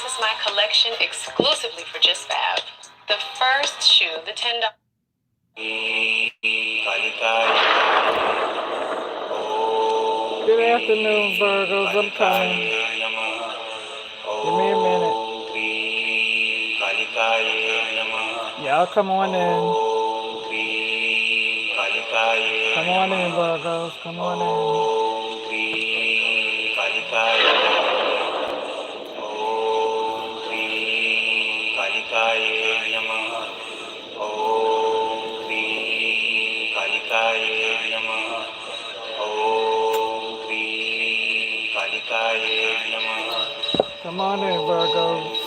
This is my collection exclusively for Just Fab. The first shoe, the $10. Good afternoon, Virgos. I'm coming. Give me a minute. Y'all come on in. Come on in, Virgos. Come on in. Come on in, Virgos.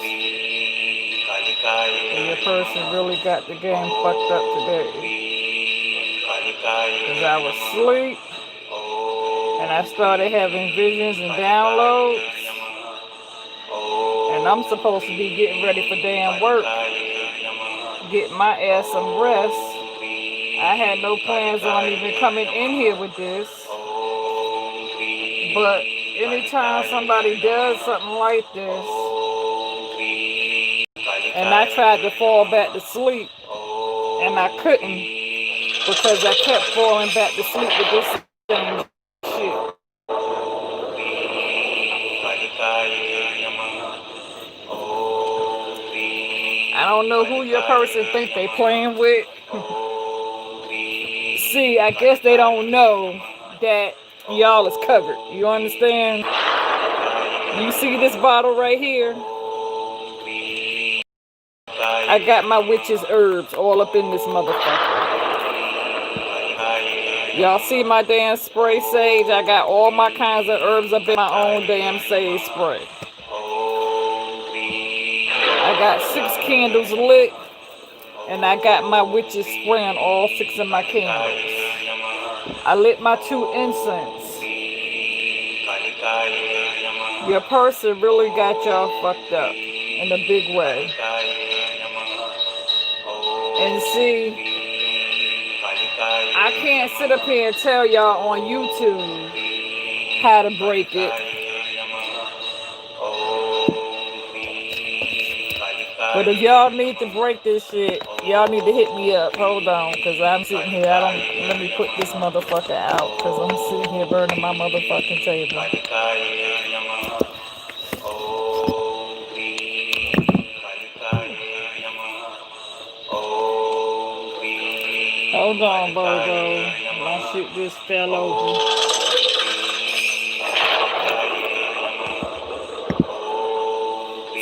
Your person really got the game fucked up today. Because I was asleep and I started having visions and downloads. And I'm supposed to be getting ready for damn work. Getting my ass some rest. I had no plans on even coming in here with this. But anytime somebody does something like this, and I tried to fall back to sleep, and I couldn't, because I kept falling back to sleep with this same shit. I don't know who your person think they playing with. See, I guess they don't know that y'all is covered. You understand? You see this bottle right here? I got my witch's herbs all up in this motherfucker. Y'all see my damn spray sage? I got all my kinds of herbs up in my own damn sage spray. I got 6 candles lit, and I got my witch's spray on all 6 of my candles. I lit my 2 incense. Your person really got y'all fucked up in a big way. And see, I can't sit up here and tell y'all on YouTube how to break it. But if y'all need to break this shit, y'all need to hit me up. Hold on, because I'm sitting here. Let me put this motherfucker out, because I'm sitting here burning my motherfucking table. Hold on, Virgo. My shit just fell over.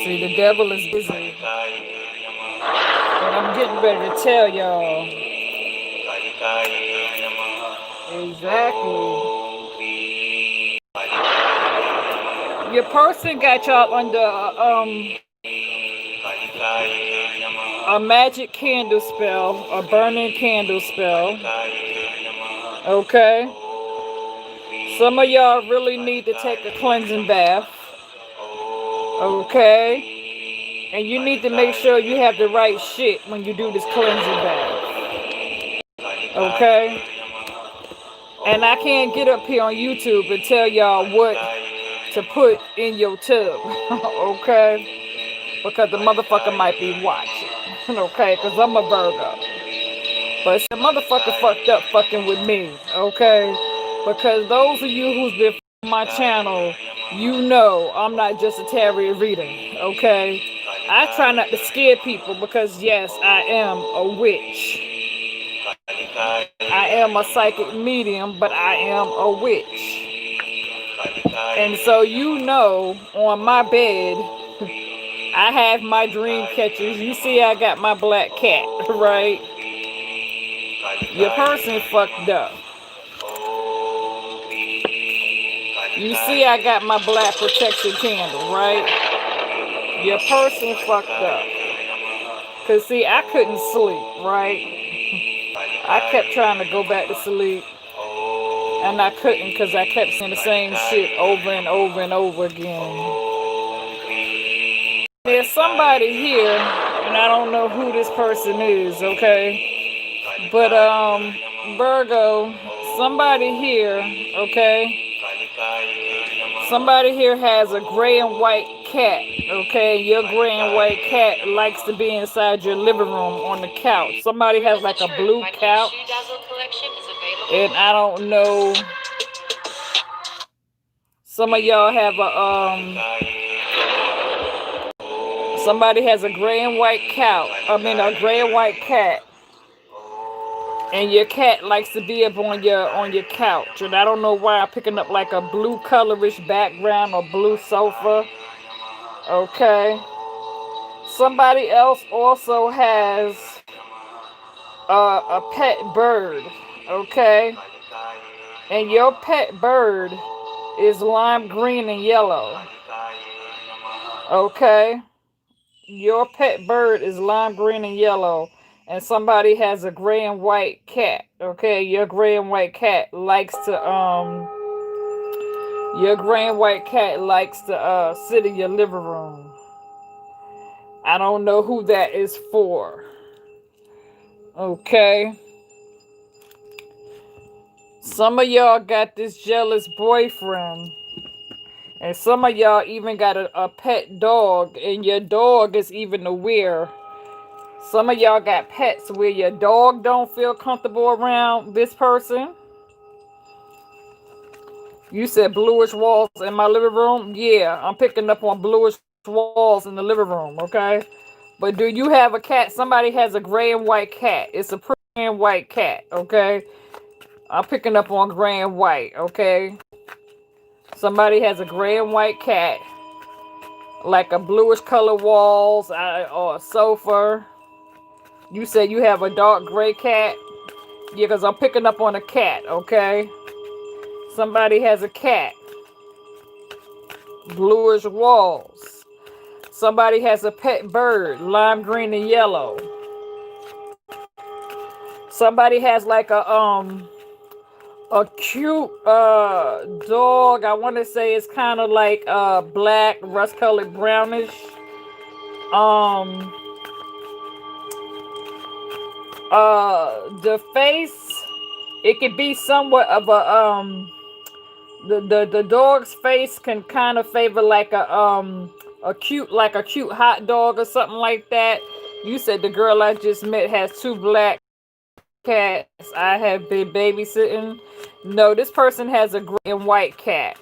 See, the devil is busy. And I'm getting ready to tell y'all. Exactly. Your person got y'all under a magic candle spell, a burning candle spell. Okay? Some of y'all really need to take a cleansing bath. Okay? And you need to make sure you have the right shit when you do this cleansing bath. Okay? And I can't get up here on YouTube and tell y'all what to put in your tub. Okay? Because the motherfucker might be watching. Okay? Because I'm a Virgo. But the motherfucker fucked up fucking with me. Okay? Because those of you who's been on my channel, you know I'm not just a tarot reader. Okay? I try not to scare people because, yes, I am a witch. I am a psychic medium, but I am a witch. And so you know, on my bed, I have my dream catchers. You see I got my black cat, right? Your person fucked up. You see I got my black protection candle, right? Your person fucked up. Because see, I couldn't sleep, right? I kept trying to go back to sleep. And I couldn't because I kept saying the same shit over and over and over again. There's somebody here, and I don't know who this person is, okay? But, Virgo, somebody here, okay? Somebody here has a gray and white cat, okay? Your gray and white cat likes to be inside your living room on the couch. Somebody has like a blue couch, and I don't know. Some of y'all have somebody has a gray and white couch. I mean, a gray and white cat, and your cat likes to be up on your couch. And I don't know why I'm picking up like a blue colorish background or blue sofa. Okay. Somebody else also has a pet bird. Okay. And your pet bird is lime green and yellow. Okay. Your pet bird is lime green and yellow, and somebody has a gray and white cat. Okay, your gray and white cat likes to sit in your living room. I don't know who that is for. Okay. Some of y'all got this jealous boyfriend. And some of y'all even got a pet dog, and your dog is even aware. Some of y'all got pets where your dog don't feel comfortable around this person. You said bluish walls in my living room? Yeah, I'm picking up on bluish walls in the living room, okay? But do you have a cat? Somebody has a gray and white cat. It's a pretty gray and white cat, okay? I'm picking up on gray and white, okay? Somebody has a gray and white cat, like a bluish color walls or a sofa. You said you have a dark gray cat? Yeah, because I'm picking up on a cat, okay? Somebody has a cat. Bluish walls. Somebody has a pet bird, lime green and yellow. Somebody has like a cute dog. I want to say it's kind of like black, rust colored, brownish. The face, it could be somewhat of a the dog's face can kind of favor like a cute hot dog or something like that. You said the girl I just met has 2 black cats. I have been babysitting. No, this person has a gray and white cat.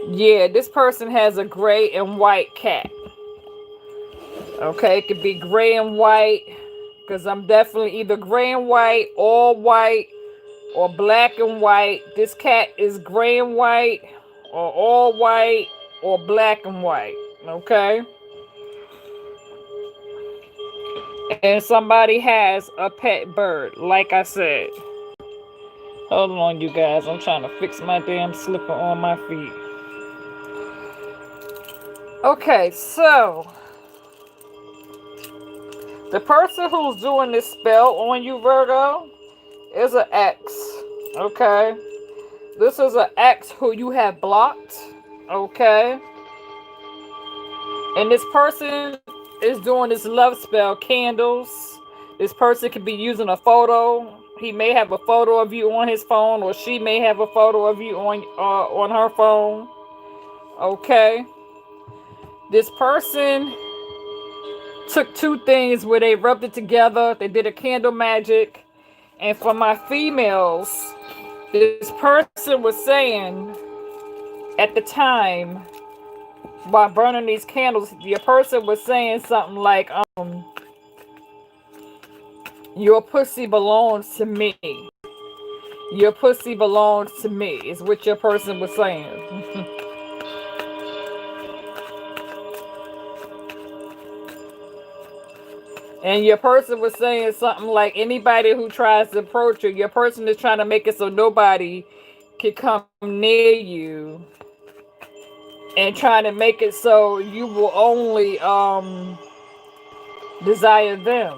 Yeah, this person has a gray and white cat. Okay, it could be gray and white, because I'm definitely either gray and white, all white, or black and white. This cat is gray and white, or all white, or black and white. Okay? And somebody has a pet bird, like I said. Hold on, you guys. I'm trying to fix my damn slipper on my feet. Okay, so the person who's doing this spell on you, Virgo, is an ex. Okay? This is an ex who you have blocked. Okay? And this person is doing this love spell, candles. This person could be using a photo. He may have a photo of you on his phone, or she may have a photo of you on her phone. Okay? This person took 2 things where they rubbed it together. They did a candle magic. And for my females, this person was saying at the time, while burning these candles, your person was saying something like, your pussy belongs to me. Your pussy belongs to me, is what your person was saying. And your person was saying something like, anybody who tries to approach you, your person is trying to make it so nobody can come near you. And trying to make it so you will only desire them.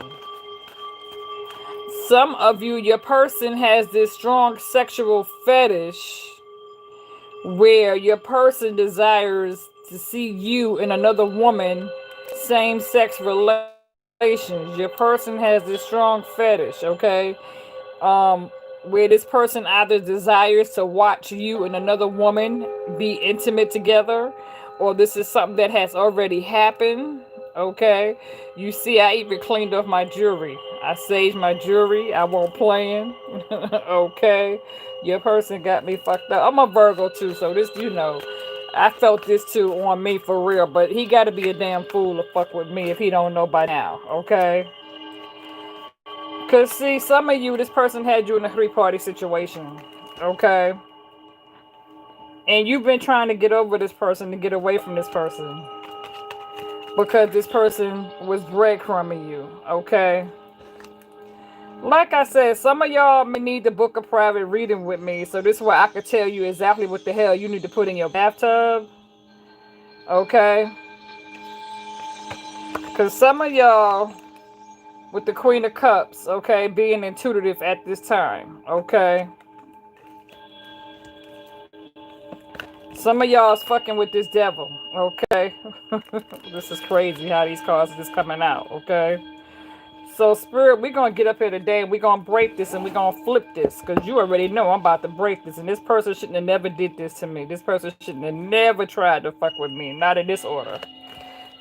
Some of you, your person has this strong sexual fetish where your person desires to see you and another woman, same-sex relations. Your person has this strong fetish, okay? where this person either desires to watch you and another woman be intimate together, or this is something that has already happened. Okay, you see, I even cleaned off my jewelry. I saged my jewelry. I won't playing. Okay, your person got me fucked up. I'm a Virgo too, so this, I felt this too on me for real. But he got to be a damn fool to fuck with me if he don't know by now. Okay. Cause see, some of you, this person had you in a three-party situation, okay? And you've been trying to get over this person to get away from this person because this person was breadcrumbing you, okay? Like I said, some of y'all may need to book a private reading with me, so this way I could tell you exactly what the hell you need to put in your bathtub, okay? Cause some of y'all with the Queen of Cups, okay, being intuitive at this time, okay? Some of y'all is fucking with this devil, okay? This is crazy how these cards are just coming out, okay? So, Spirit, we're going to get up here today and we're going to break this and we're going to flip this because you already know I'm about to break this. And this person shouldn't have never did this to me. This person shouldn't have never tried to fuck with me. Not in this order.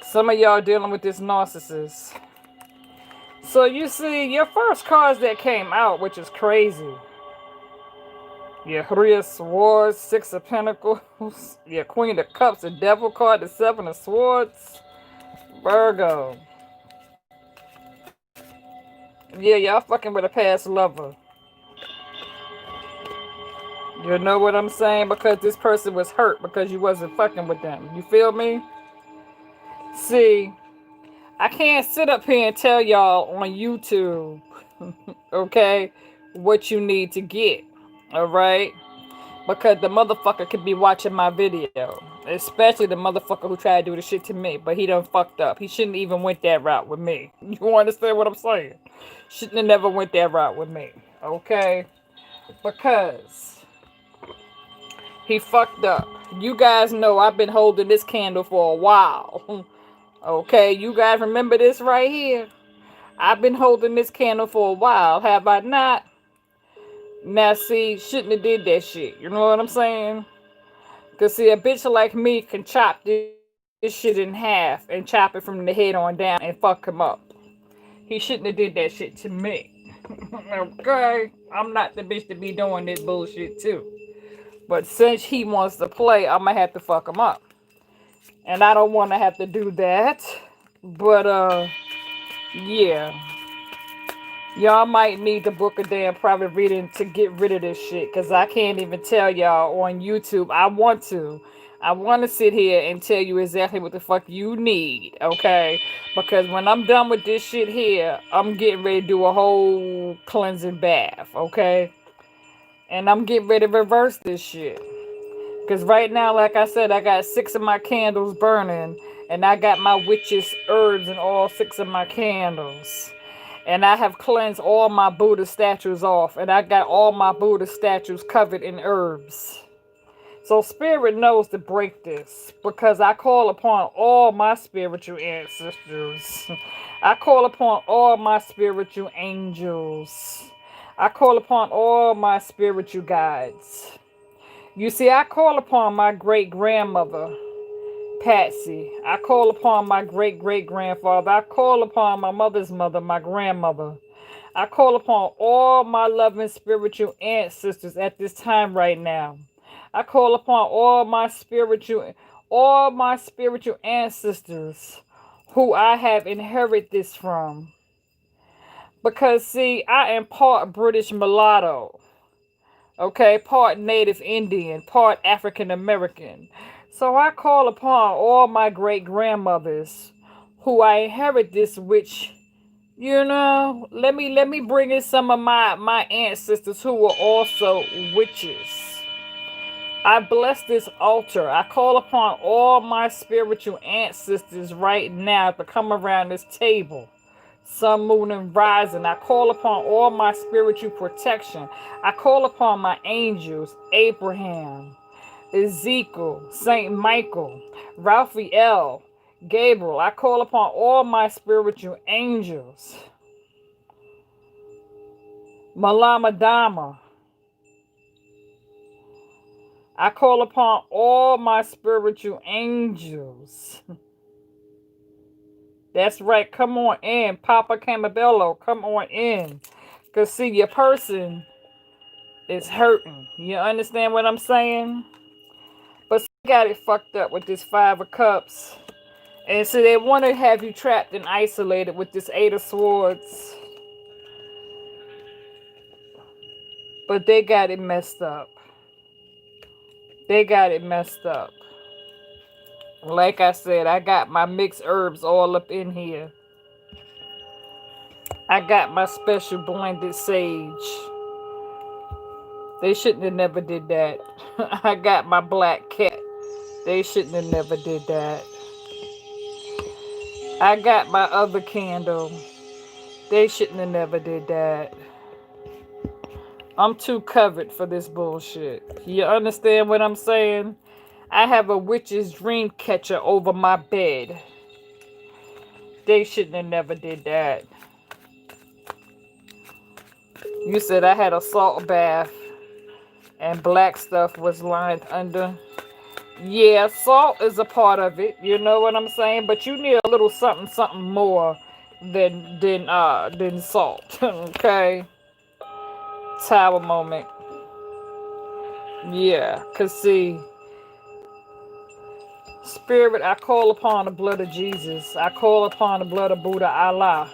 Some of y'all dealing with this narcissist. So, you see, your first cards that came out, which is crazy. Yeah, Three of Swords, Six of Pentacles. Yeah, Queen of Cups, the Devil card, the Seven of Swords. Virgo. Yeah, y'all fucking with a past lover. You know what I'm saying? Because this person was hurt because you wasn't fucking with them. You feel me? See, I can't sit up here and tell y'all on YouTube, okay, what you need to get. Alright? Because the motherfucker could be watching my video. Especially the motherfucker who tried to do the shit to me. But he done fucked up. He shouldn't even went that route with me. You understand what I'm saying? Shouldn't have never went that route with me. Okay? Because he fucked up. You guys know I've been holding this candle for a while. Okay? You guys remember this right here? I've been holding this candle for a while. Have I not? Now see, shouldn't have did that shit. You know what I'm saying? Because see, a bitch like me can chop this shit in half and chop it from the head on down and fuck him up. He shouldn't have did that shit to me. Okay? I'm not the bitch to be doing this bullshit too. But since he wants to play, I'm going to have to fuck him up. And I don't want to have to do that. But, yeah. Y'all might need to book a damn private reading to get rid of this shit. Because I can't even tell y'all on YouTube. I want to. I want to sit here and tell you exactly what the fuck you need. Okay? Because when I'm done with this shit here, I'm getting ready to do a whole cleansing bath. Okay? And I'm getting ready to reverse this shit. Because right now, like I said, I got 6 of my candles burning. And I got my witch's herbs in all 6 of my candles. And I have cleansed all my Buddha statues off. And I got all my Buddha statues covered in herbs. So Spirit knows to break this. Because I call upon all my spiritual ancestors. I call upon all my spiritual angels. I call upon all my spiritual guides. You see, I call upon my great-grandmother, Patsy. I call upon my great-great-grandfather. I call upon my mother's mother, my grandmother. I call upon all my loving spiritual ancestors at this time right now. I call upon all my spiritual ancestors who I have inherited this from. Because, see, I am part British mulatto. Okay, part Native Indian, part African American. So I call upon all my great grandmothers who I inherit this, which, let me bring in some of my ancestors who were also witches. I bless this altar. I call upon all my spiritual ancestors right now to come around this table. Sun, moon, and rising. I call upon all my spiritual protection. I call upon my angels, Abraham, Ezekiel, Saint Michael, Raphael, Gabriel. I call upon all my spiritual angels. Malamadama, I call upon all my spiritual angels. That's right. Come on in. Papa Camabello, come on in. Because, see, your person is hurting. You understand what I'm saying? But they got it fucked up with this Five of Cups. And so they want to have you trapped and isolated with this Eight of Swords. But they got it messed up. They got it messed up. Like I said, I got my mixed herbs all up in here. I got my special blended sage. They shouldn't have never did that. I got my black cat. They shouldn't have never did that. I got my other candle. They shouldn't have never did that. I'm too covered for this bullshit. You understand what I'm saying? I have a witch's dream catcher over my bed. They shouldn't have never did that. You said I had a salt bath and black stuff was lined under. Yeah, salt is a part of it. You know what I'm saying? But you need a little something more than salt. Okay? Tower moment. Yeah, cause see, Spirit, I call upon the blood of Jesus. I call upon the blood of Buddha Allah.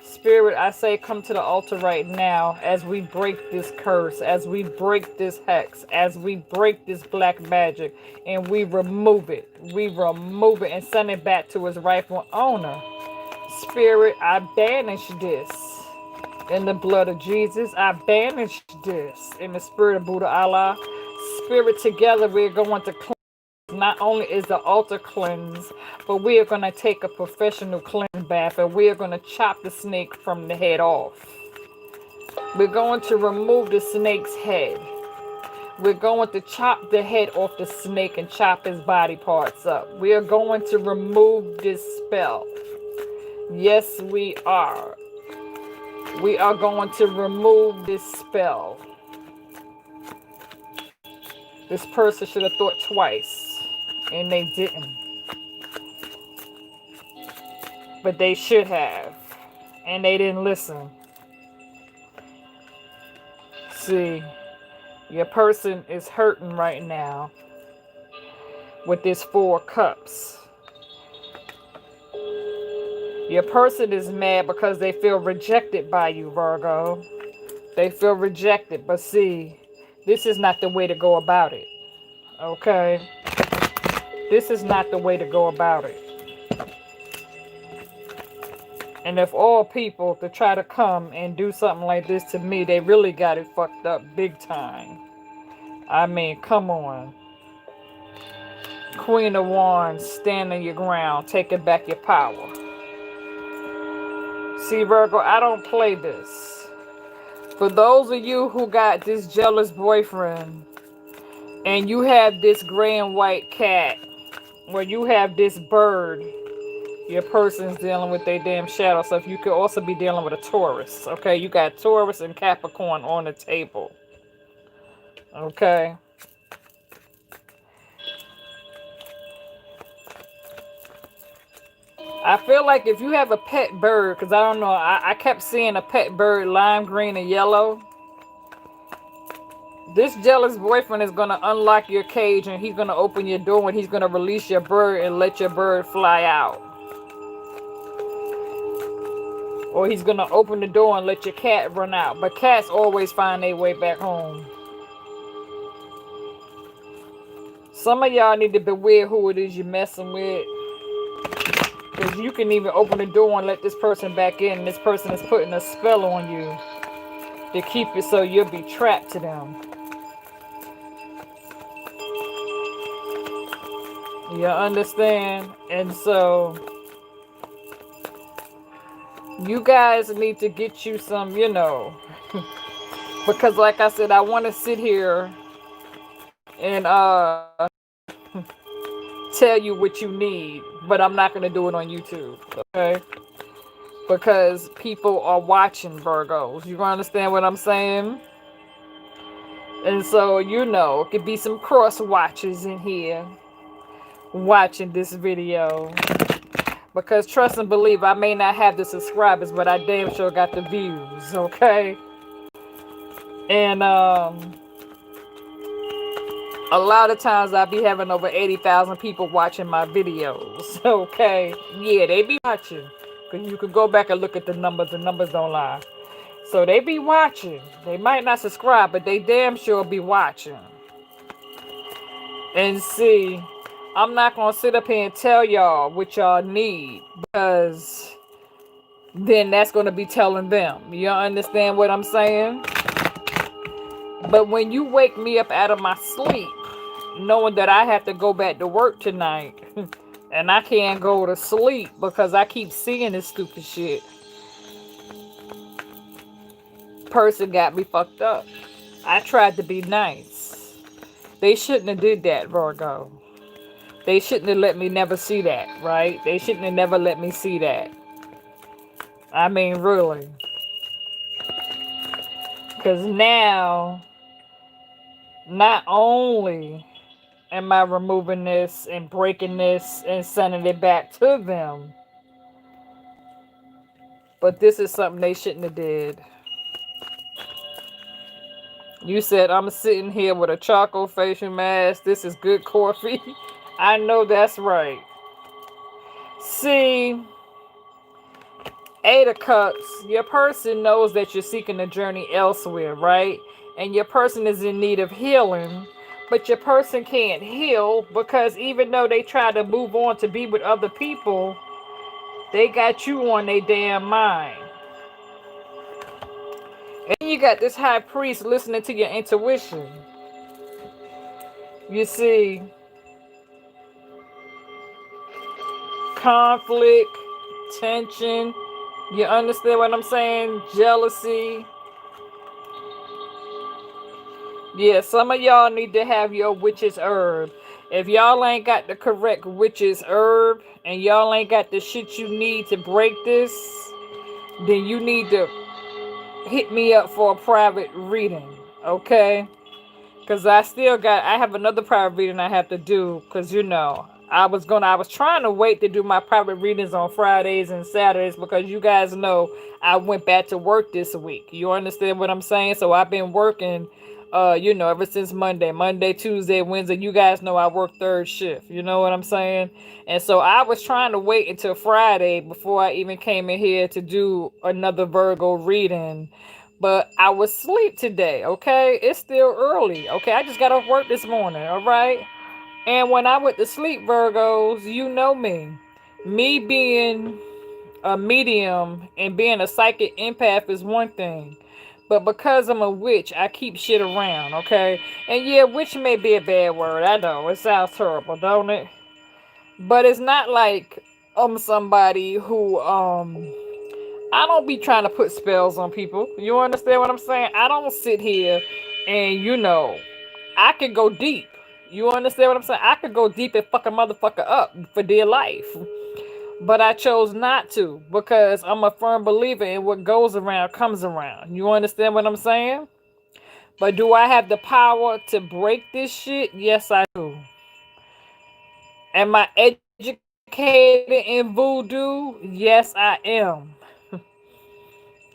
Spirit, I say come to the altar right now as we break this curse, as we break this hex, as we break this black magic, and we remove it. We remove it and send it back to its rightful owner. Spirit, I banish this in the blood of Jesus. I banish this in the spirit of Buddha Allah. Spirit, together we're going to cleanse. Not only is the altar cleansed, but we are going to take a professional cleanse bath and we are going to chop the snake from the head off. We're going to remove the snake's head. We're going to chop the head off the snake and chop his body parts up. We are going to remove this spell. Yes, we are. We are going to remove this spell. This person should have thought twice. And they didn't. But they should have. And they didn't listen. See, your person is hurting right now with this Four Cups. Your person is mad because they feel rejected by you, Virgo. They feel rejected. But see, this is not the way to go about it. Okay? This is not the way to go about it. And if all people to try to come and do something like this to me, they really got it fucked up big time. I mean, come on. Queen of Wands, stand on your ground, taking back your power. See, Virgo, I don't play this. For those of you who got this jealous boyfriend, and you have this gray and white cat, or you have this bird, your person's dealing with their damn shadow stuff. You could also be dealing with a Taurus. Okay, you got Taurus and Capricorn on the table. Okay. I feel like if you have a pet bird, because I don't know, I kept seeing a pet bird, lime green and yellow. This jealous boyfriend is going to unlock your cage and he's going to open your door and he's going to release your bird and let your bird fly out. Or he's going to open the door and let your cat run out. But cats always find their way back home. Some of y'all need to beware who it is you're messing with. Because you can even open the door and let this person back in. And this person is putting a spell on you to keep it so you'll be trapped to them. You understand? And so you guys need to get you some, because like I said, I want to sit here and tell you what you need, but I'm not going to do it on YouTube, okay? Because people are watching, Virgos. You understand what I'm saying? And so, you know, it could be some cross watchers in here watching this video. Because trust and believe, I may not have the subscribers, but I damn sure got the views, okay? And a lot of times I be having over 80,000 people watching my videos, okay? Yeah, they be watching. Cause you can go back and look at the numbers don't lie. So they be watching. They might not subscribe, but they damn sure be watching. And see, I'm not gonna sit up here and tell y'all what y'all need, because then that's gonna be telling them. You understand what I'm saying? But when you wake me up out of my sleep, knowing that I have to go back to work tonight, and I can't go to sleep because I keep seeing this stupid shit, person got me fucked up. I tried to be nice. They shouldn't have did that, Virgo. They shouldn't have let me never see that, right? They shouldn't have never let me see that. I mean, really. Because now, not only am I removing this and breaking this and sending it back to them, but this is something they shouldn't have did. You said I'm sitting here with a charcoal facial mask. This is good coffee. I know that's right. See, Eight of Cups, your person knows that you're seeking a journey elsewhere, right? And your person is in need of healing, but your person can't heal because even though they try to move on to be with other people, they got you on their damn mind. And you got this high priest listening to your intuition. You see, conflict, tension, you understand what I'm saying? Jealousy. Yeah, some of y'all need to have your witch's herb. If y'all ain't got the correct witch's herb and y'all ain't got the shit you need to break this, then you need to hit me up for a private reading, okay? Because I have another private reading I have to do. Because, you know, I was trying to wait to do my private readings on Fridays and Saturdays. Because you guys know I went back to work this week. You understand what I'm saying? So I've been working, you know, ever since Monday, Tuesday, Wednesday. You guys know I work third shift. You know what I'm saying? And so I was trying to wait until Friday before I even came in here to do another Virgo reading. But I was asleep today, okay? It's still early, okay? I just got off work this morning, all right? And when I went to sleep, Virgos, you know me. Me being a medium and being a psychic empath is one thing. But because I'm a witch, I keep shit around, okay? And yeah, witch may be a bad word. I know, it sounds terrible, don't it? But it's not like I'm somebody who, I don't be trying to put spells on people. You understand what I'm saying? I don't sit here and, you know, I could go deep. You understand what I'm saying? I could go deep and fuck a motherfucker up for dear life. But I chose not to because I'm a firm believer in what goes around comes around. You understand what I'm saying? But do I have the power to break this shit? Yes, I do. Am I educated in voodoo? Yes, I am.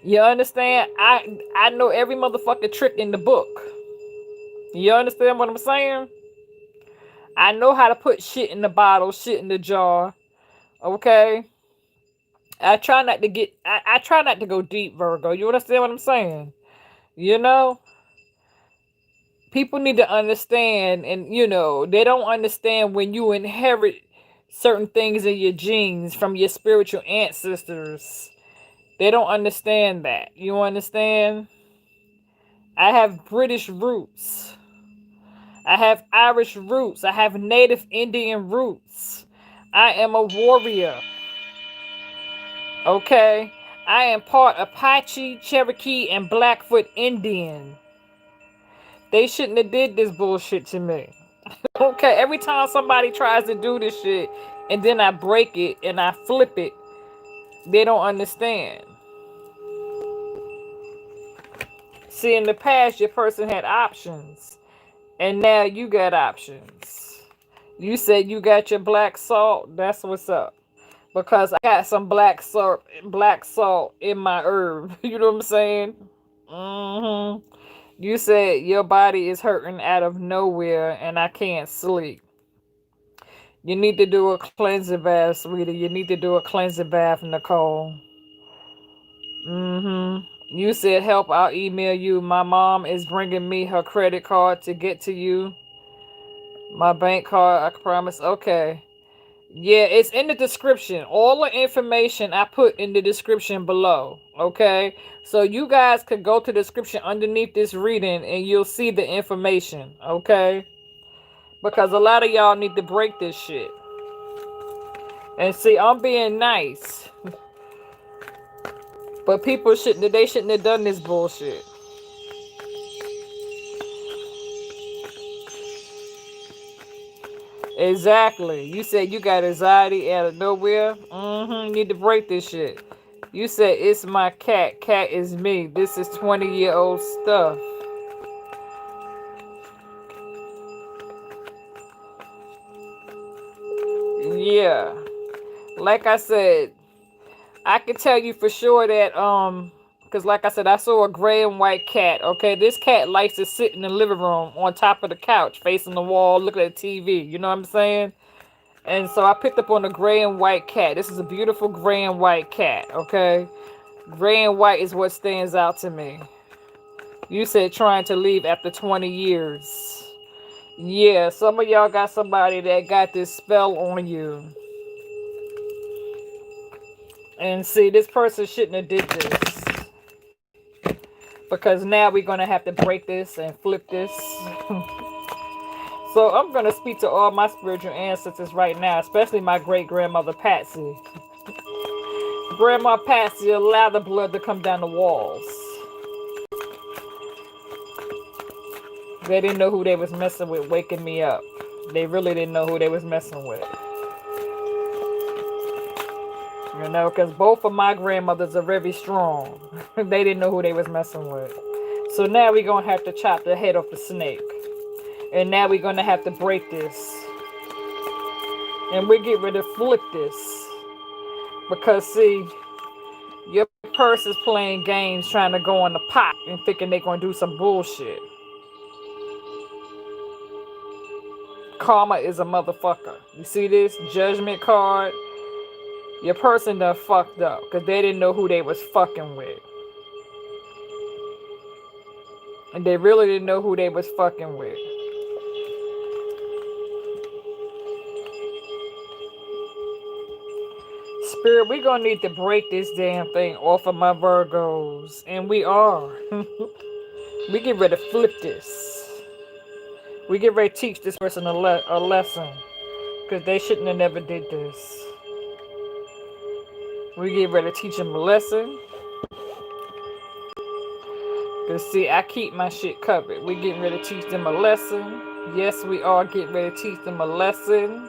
You understand? I know every motherfucking trick in the book. You understand what I'm saying? I know how to put shit in the bottle, shit in the jar. Okay? I try not to go deep, Virgo. You understand what I'm saying? You know? People need to understand, and you know, they don't understand when you inherit certain things in your genes from your spiritual ancestors. They don't understand that. You understand? I have British roots. I have Irish roots. I have Native Indian roots. I am a warrior. Okay? I am part Apache, Cherokee, and Blackfoot Indian. They shouldn't have did this bullshit to me. Okay, every time somebody tries to do this shit and then I break it and I flip it, they don't understand. See, in the past, your person had options, and now you got options. You said you got your black salt. That's what's up. Because I got some black salt in my herb. You know what I'm saying? You said your body is hurting out of nowhere, and I can't sleep. You need to do a cleansing bath, sweetie. You need to do a cleansing bath, Nicole. You said help. I'll email you. My mom is bringing me her credit card to get to you. My bank card, I promise. Okay. Yeah, it's in the description. All the information I put in the description below. Okay? So you guys could go to the description underneath this reading and you'll see the information. Okay? Because a lot of y'all need to break this shit. And see, I'm being nice. But people shouldn't have done this bullshit. Exactly. You said you got anxiety out of nowhere. You need to break this shit. You said it's my cat. Cat is me. This is 20-year-old stuff. Yeah. Like I said, I can tell you for sure that because like I said, I saw a gray and white cat. Okay, this cat likes to sit in the living room on top of the couch, facing the wall, looking at TV. You know what I'm saying? And so I picked up on a gray and white cat. This is a beautiful gray and white cat. Okay, gray and white is what stands out to me. You said trying to leave after 20 years. Yeah, some of y'all got somebody that got this spell on you. And see, this person shouldn't have did this. Because now we're going to have to break this and flip this. So I'm going to speak to all my spiritual ancestors right now, especially my great-grandmother Patsy. Grandma Patsy, allow the blood to come down the walls. They didn't know who they was messing with waking me up. They really didn't know who they was messing with. You know, because both of my grandmothers are very strong. They didn't know who they was messing with. So now we're going to have to chop the head off the snake. And now we're going to have to break this. And we get ready to flip this. Because, see, your person's playing games trying to go on the pot and thinking they're going to do some bullshit. Karma is a motherfucker. You see this? Judgment card. Your person done fucked up because they didn't know who they was fucking with. And they really didn't know who they was fucking with. Spirit, we gonna need to break this damn thing off of my Virgos. And we are. We get ready to flip this. We get ready to teach this person a lesson. Because they shouldn't have never did this. We get ready to teach them a lesson. Because see, I keep my shit covered. We getting ready to teach them a lesson. Yes, we are getting ready to teach them a lesson.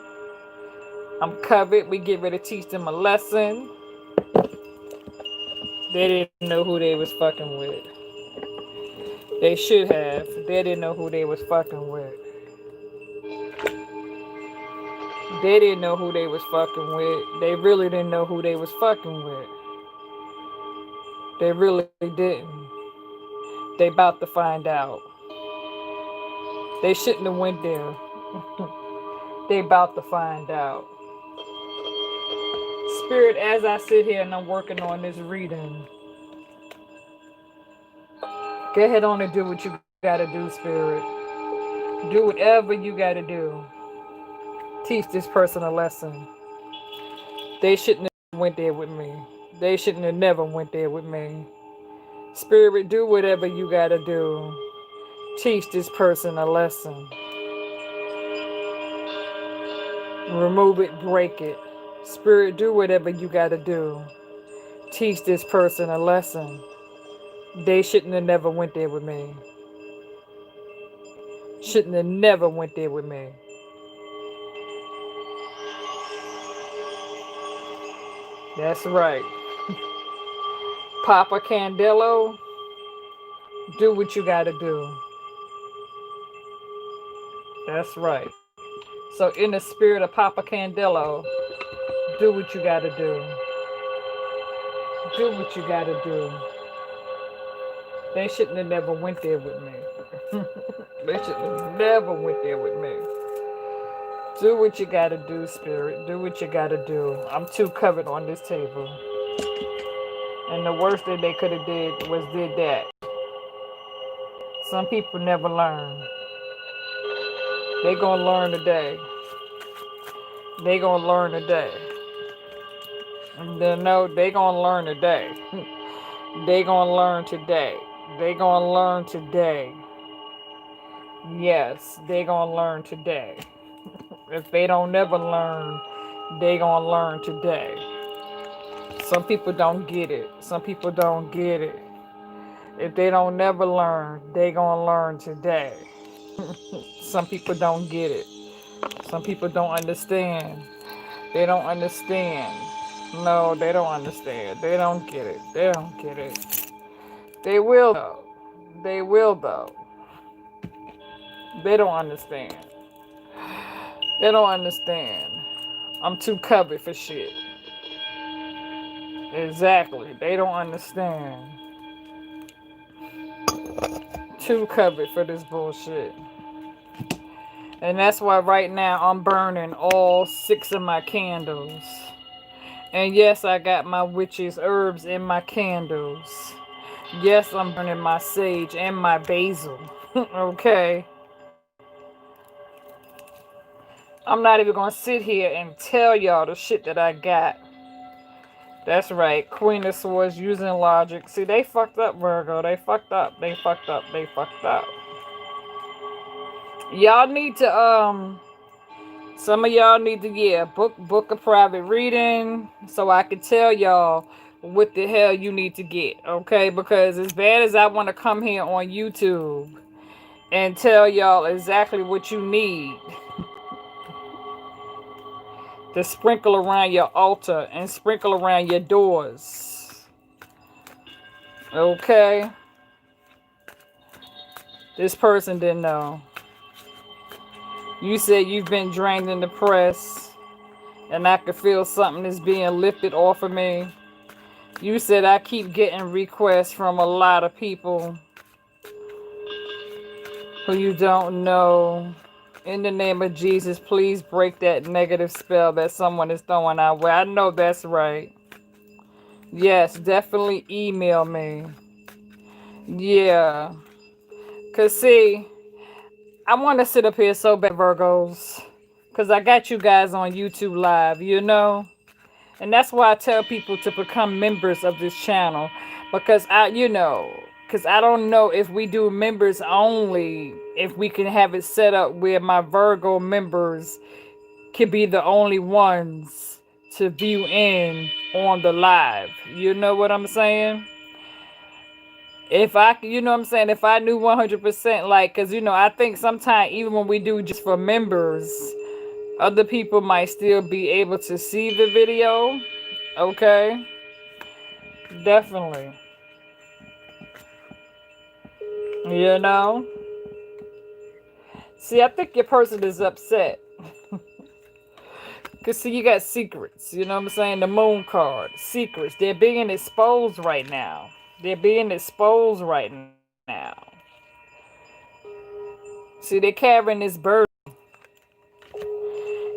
I'm covered. We get ready to teach them a lesson. They didn't know who they was fucking with. They should have. They didn't know who they was fucking with. They didn't know who they was fucking with. They really didn't know who they was fucking with. They really didn't. They about to find out. They shouldn't have went there. They about to find out. Spirit, as I sit here and I'm working on this reading, go ahead on and do what you gotta do, Spirit. Do whatever you gotta do. Teach this person a lesson. They shouldn't have went there with me. They shouldn't have never went there with me. Spirit, do whatever you gotta do. Teach this person a lesson. Remove it, break it. Spirit, do whatever you gotta do. Teach this person a lesson. They shouldn't have never went there with me. Shouldn't have never went there with me. That's right. Papa Candelo, Do what you gotta do. That's right. So in the spirit of Papa Candelo, do what you gotta do. Do what you gotta do. They shouldn't have never went there with me. They should have never went there with me. Do what you gotta do, spirit. Do what you gotta do. I'm too covered on this table. And the worst that they could have did was did that. Some people never learn. They gonna learn today. They gonna learn today. No, they gonna learn today. They gonna learn today. They gonna learn today. Yes, they gonna learn today. If they don't never learn, they gonna learn today. Some people don't get it. Some people don't get it. If they don't never learn, they gonna learn today. Some people don't get it. Some people don't understand. They don't understand. No, they don't understand. They don't get it. They don't get it. They will though. They will though. They don't understand. They don't understand. I'm too covered for shit. Exactly. They don't understand. Too covered for this bullshit. And that's why right now I'm burning all 6 of my candles. And yes, I got my witch's herbs in my candles. Yes, I'm burning my sage and my basil. Okay. I'm not even gonna sit here and tell y'all the shit that I got. That's right, Queen of Swords using logic. See, they fucked up, Virgo. They fucked up. They fucked up. They fucked up. Y'all need to some of y'all need to book a private reading so I can tell y'all what the hell you need to get, okay? Because as bad as I want to come here on YouTube and tell y'all exactly what you need to sprinkle around your altar and sprinkle around your doors, okay? This person didn't know. You said you've been drained and depressed, and I could feel something is being lifted off of me. You said I keep getting requests from a lot of people who you don't know. In the name of Jesus, please break that negative spell that someone is throwing our way. I know that's right. Yes, definitely email me. Yeah. Because, see, I want to sit up here so bad, Virgos. Because I got you guys on YouTube Live, you know? And that's why I tell people to become members of this channel. Because because I don't know if we do members only, if we can have it set up where my Virgo members can be the only ones to view in on the live. You know what I'm saying? If I, you know what I'm saying, if I knew 100%, like, because, I think sometimes even when we do just for members, other people might still be able to see the video. Okay? Definitely. You know? See, I think your person is upset. Because, see, you got secrets. You know what I'm saying? The moon card. Secrets. They're being exposed right now. They're being exposed right now. See, they're carrying this burden.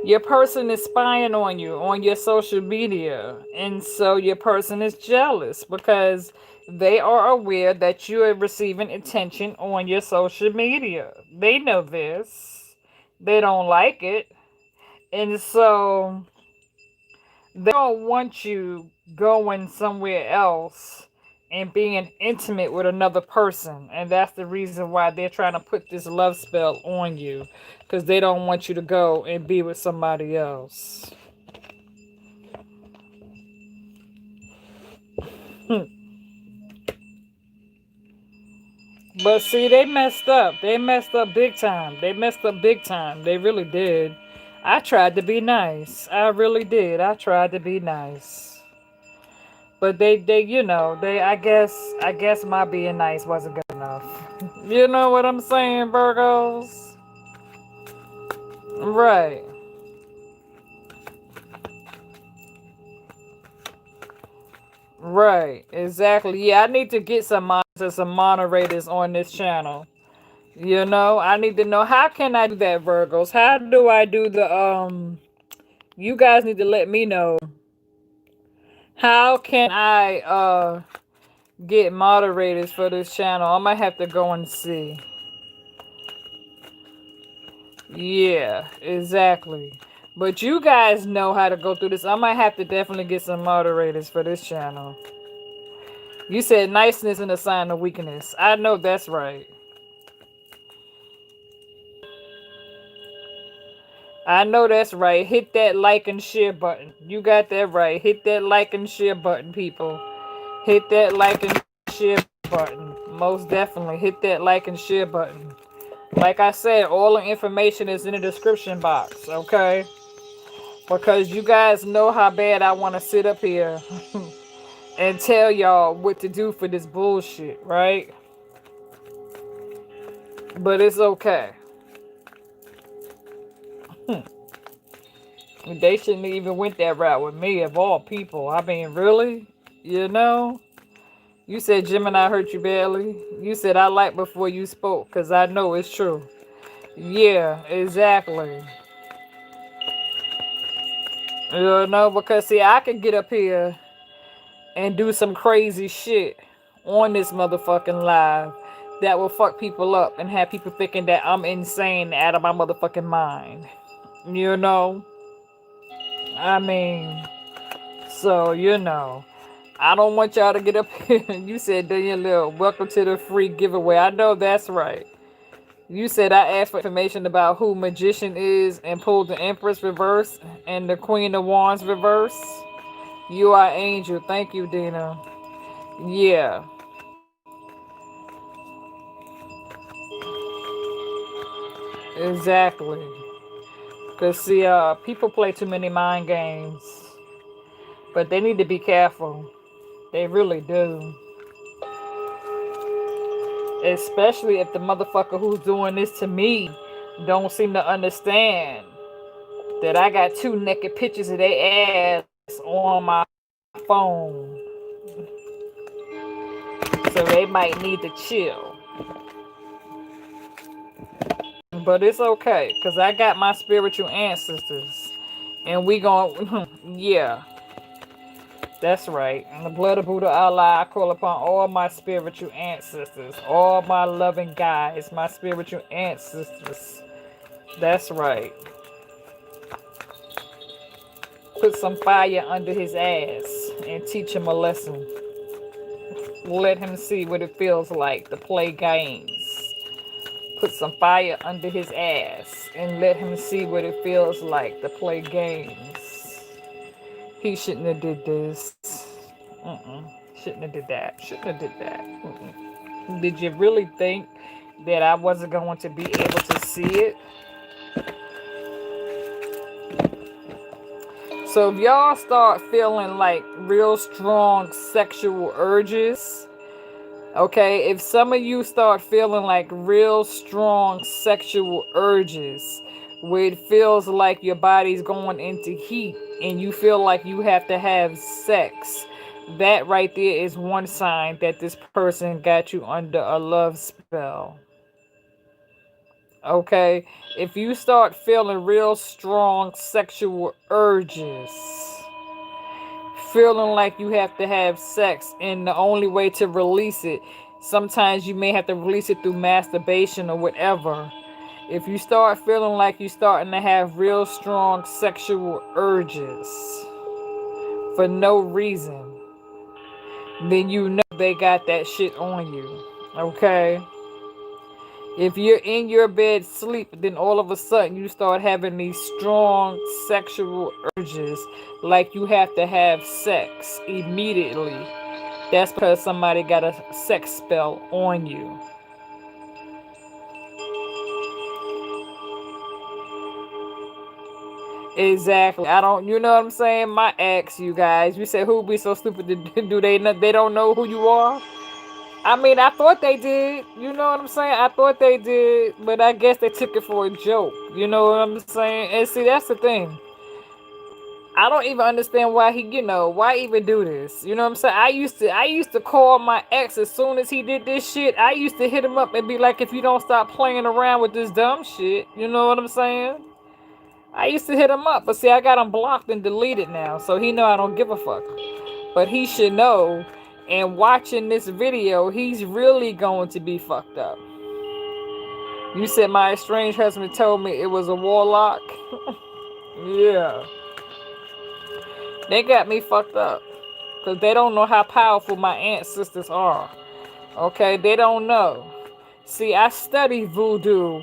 Your person is spying on you on your social media. And so your person is jealous because they are aware that you are receiving attention on your social media. They know this. They don't like it. And so they don't want you going somewhere else and being intimate with another person. And that's the reason why they're trying to put this love spell on you. Because they don't want you to go and be with somebody else. But see, they messed up. They messed up big time. They messed up big time. They really did. I tried to be nice. I really did. I tried to be nice. But I guess my being nice wasn't good enough. You know what I'm saying, Virgos? Right. Right. Exactly. Yeah, I need to get some moderators on this channel. I need to know, how can I do that, Virgos? How do I do the you guys need to let me know. How can I get moderators for this channel? I might have to go and see. Yeah, exactly. But you guys know how to go through this. I might have to definitely get some moderators for this channel. You said niceness is a sign of weakness. I know that's right. I know that's right. Hit that like and share button. You got that right. Hit that like and share button, people. Hit that like and share button. Most definitely. Hit that like and share button. Like I said, all the information is in the description box, okay? Because you guys know how bad I want to sit up here and tell y'all what to do for this bullshit, right? But it's okay. They shouldn't even went that route with me, of all people. I mean, really? You know? You said Gemini hurt you badly. You said I like before you spoke, because I know it's true. Yeah, exactly. Because see, I can get up here and do some crazy shit on this motherfucking live that will fuck people up and have people thinking that I'm insane out of my motherfucking mind. You know? I mean, so, I don't want y'all to get up here. You said, Daniel, welcome to the free giveaway. I know that's right. You said I asked for information about who Magician is and pulled the Empress reverse and the Queen of Wands reverse. You are Angel. Thank you, Dina. Yeah, exactly. Because, see, people play too many mind games. But they need to be careful. They really do. Especially if the motherfucker who's doing this to me don't seem to understand that I got two naked pictures of their ass on my phone. So they might need to chill. But it's okay, because I got my spiritual ancestors. And we gon' yeah, that's right. In the blood of Buddha Allah, I call upon all my spiritual ancestors, all my loving guides, my spiritual ancestors. That's right. Put some fire under his ass and teach him a lesson. Let him see what it feels like to play games. Put some fire under his ass and let him see what it feels like to play games. He shouldn't have did this. Shouldn't have did that. Shouldn't have did that. Did you really think that I wasn't going to be able to see it? So if y'all start feeling like real strong sexual urges, okay, if some of you start feeling like real strong sexual urges, where it feels like your body's going into heat and you feel like you have to have sex, that right there is one sign that this person got you under a love spell. Okay, if you start feeling real strong sexual urges, feeling like you have to have sex, and the only way to release it, sometimes you may have to release it through masturbation or whatever. If you start feeling like you're starting to have real strong sexual urges for no reason, then you know they got that shit on you. Okay? If you're in your bed sleep, then all of a sudden you start having these strong sexual urges, like you have to have sex immediately. That's because somebody got a sex spell on you. Exactly. I don't. You know what I'm saying? My ex, you guys. You said who be so stupid to do they? They don't know who you are. I mean, I thought they did. You know what I'm saying? I thought they did, but I guess they took it for a joke. You know what I'm saying? And see, that's the thing. I don't even understand why why even do this. You know what I'm saying? I used to call my ex as soon as he did this shit. I used to hit him up and be like, if you don't stop playing around with this dumb shit, you know what I'm saying? I used to hit him up, but see, I got him blocked and deleted now, so he know I don't give a fuck. But he should know. And watching this video, he's really going to be fucked up. You said my estranged husband told me it was a warlock. Yeah, they got me fucked up because they don't know how powerful my ancestors are. Okay, they don't know. See, I study voodoo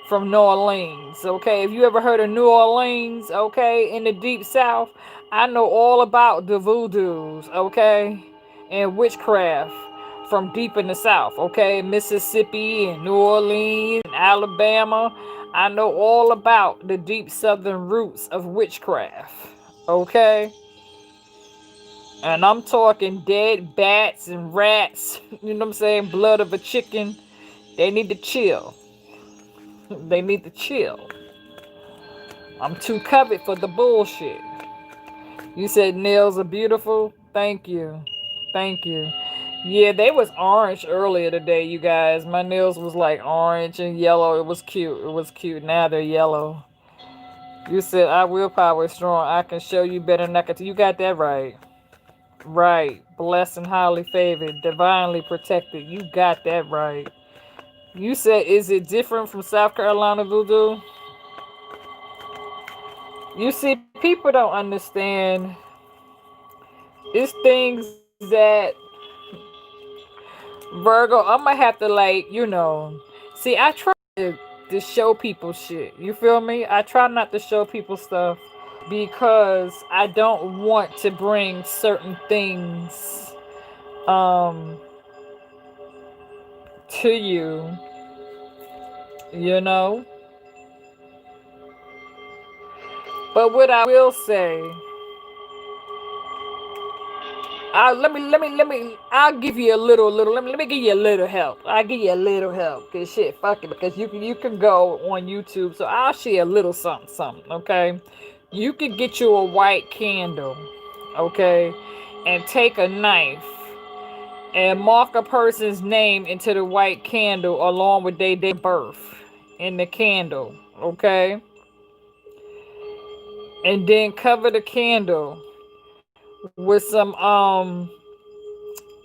from New Orleans. Okay, if you ever heard of New Orleans, okay, in the deep south, I know all about the voodoos, okay, and witchcraft from deep in the south, okay, Mississippi and New Orleans and Alabama. I know all about the deep southern roots of witchcraft, okay. And I'm talking dead bats and rats, you know what I'm saying? Blood of a chicken. They need to chill. They need to chill. I'm too covered for the bullshit. You said nails are beautiful? Thank you. Thank you. Yeah, they was orange earlier today, you guys. My nails was like orange and yellow. It was cute. It was cute. Now they're yellow. You said our willpower is strong. I can show you better than I can. You got that right. Right. Blessed and highly favored. Divinely protected. You got that right. You said, is it different from South Carolina voodoo? You see, people don't understand. It's things that Virgo, I'm gonna have to see, I try to show people shit. You feel me? I try not to show people stuff because I don't want to bring certain things um to you, you know. But what I will say, I'll give you a little, let me give you a little help. I'll give you a little help. Cause shit, fuck it, because you can go on YouTube. So I'll share a little something, okay? You could get you a white candle, okay? And take a knife and mark a person's name into the white candle along with their date of birth in the candle, okay? And then cover the candle with some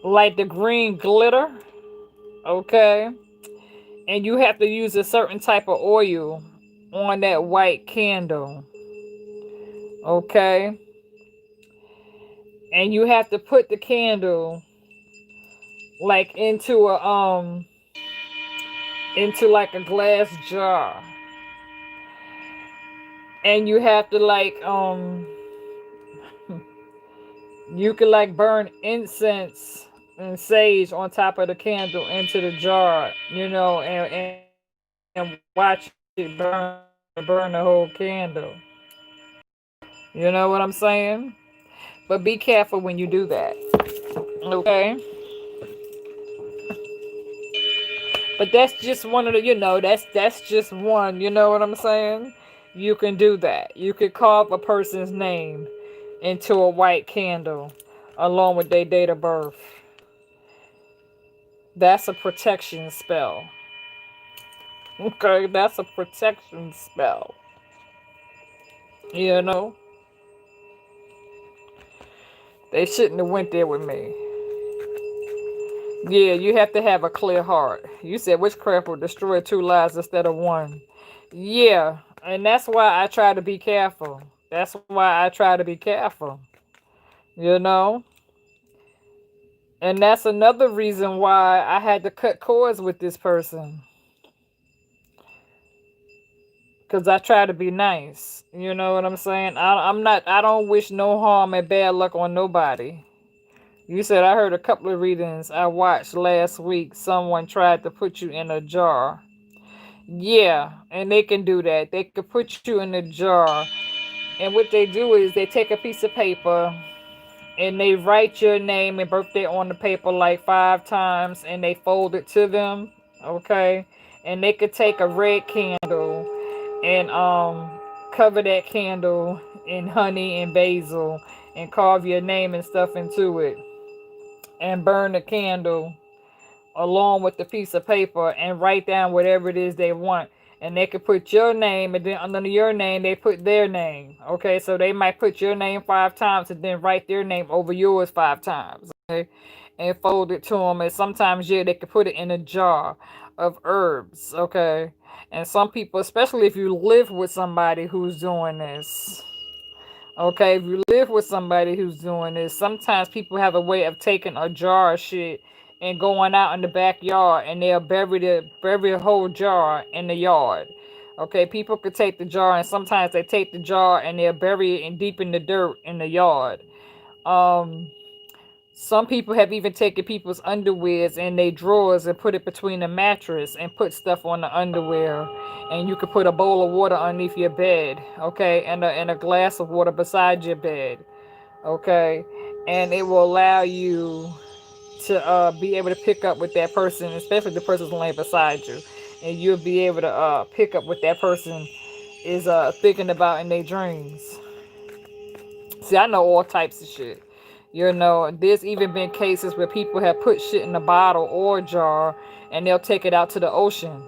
like the green glitter, okay? And you have to use a certain type of oil on that white candle, okay? And you have to put the candle like into like a glass jar. And you have to you can like burn incense and sage on top of the candle into the jar, and watch it burn the whole candle. You know what I'm saying? But be careful when you do that. Okay? But that's just one of the, that's just one, you know what I'm saying? You can do that. You could carve a person's name into a white candle along with their date of birth. That's a protection spell. Okay, that's a protection spell. You know? They shouldn't have went there with me. Yeah, you have to have a clear heart. You said witchcraft will destroy two lives instead of one. Yeah, and that's why I try to be careful. That's why I try to be careful. You know? And that's another reason why I had to cut cords with this person. Because I try to be nice. You know what I'm saying? I don't wish no harm and bad luck on nobody. You said I heard a couple of readings I watched last week. Someone tried to put you in a jar. Yeah, and they can do that. They could put you in a jar And what they do is they take a piece of paper and they write your name and birthday on the paper like 5 times and they fold it to them. Okay. And they could take a red candle and cover that candle in honey and basil and carve your name and stuff into it and burn the candle along with the piece of paper and write down whatever it is they want. And they could put your name, and then under your name, they put their name. Okay, so they might put your name 5 times and then write their name over yours 5 times. Okay, and fold it to them. And sometimes, yeah, they could put it in a jar of herbs. Okay, and some people, especially if you live with somebody who's doing this. Okay, if you live with somebody who's doing this, sometimes people have a way of taking a jar of shit and going out in the backyard and they'll bury a whole jar in the yard. Okay, people could take the jar and sometimes they take the jar and they'll bury it in deep in the dirt in the yard. Um, some people have even taken people's underwears in their drawers and put it between the mattress and put stuff on the underwear. And you could put a bowl of water underneath your bed, okay, and a glass of water beside your bed, okay, and it will allow you to be able to pick up with that person, especially the person's laying beside you, and you'll be able to pick up what that person is thinking about in their dreams. See, I know all types of shit. You know, there's even been cases where people have put shit in a bottle or a jar and they'll take it out to the ocean.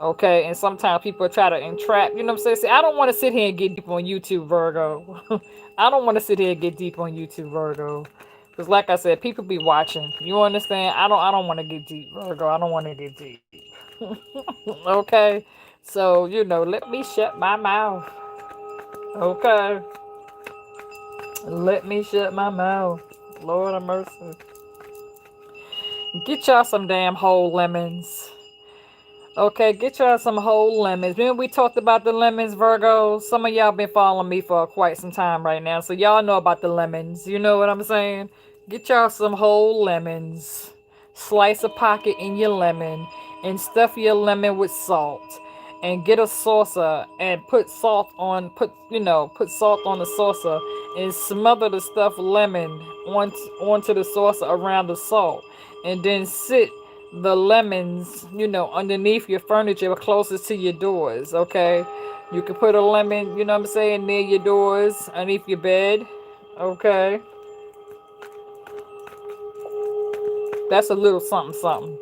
Okay, and sometimes people try to entrap, you know what I'm saying? See, I don't want to sit here and get deep on YouTube, Virgo. I don't want to sit here and get deep on YouTube, Virgo. Because like I said, people be watching. You understand? I don't want to get deep, Virgo. I don't want to get deep. Okay? So, let me shut my mouth. Okay? Let me shut my mouth. Lord of mercy. Get y'all some damn whole lemons. Okay, get y'all some whole lemons. Remember we talked about the lemons, Virgo? Some of y'all been following me for quite some time right now, so y'all know about the lemons. You know what I'm saying? Get y'all some whole lemons. Slice a pocket in your lemon and stuff your lemon with salt. And get a saucer and put salt on the saucer and smother the stuffed lemon onto the saucer around the salt. And then sit the lemons, underneath your furniture closest to your doors, okay? You can put a lemon, you know what I'm saying, near your doors, underneath your bed, okay? That's a little something, something.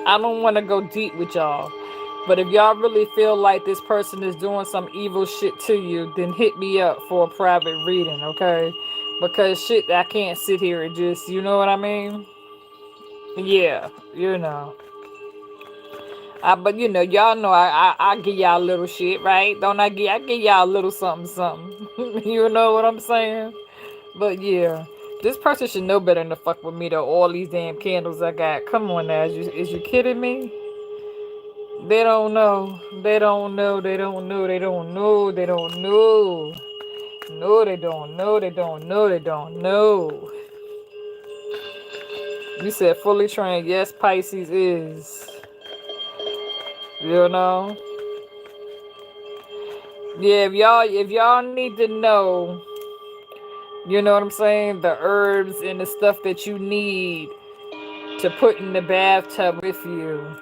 I don't want to go deep with y'all, but if y'all really feel like this person is doing some evil shit to you, then hit me up for a private reading, okay? Because shit, I can't sit here and just, you know what I mean? Yeah, but y'all know I give y'all a little shit, right? Don't I give y'all a little something, something. You know what I'm saying? But yeah, this person should know better than to fuck with me though. All these damn candles I got. Come on now, is you kidding me? They don't know. They don't know. They don't know. They don't know. They don't know. No, they don't know. They don't know. They don't know. You said fully trained. Yes, Pisces is. You know. Yeah, if y'all need to know, you know what I'm saying, the herbs and the stuff that you need to put in the bathtub with you,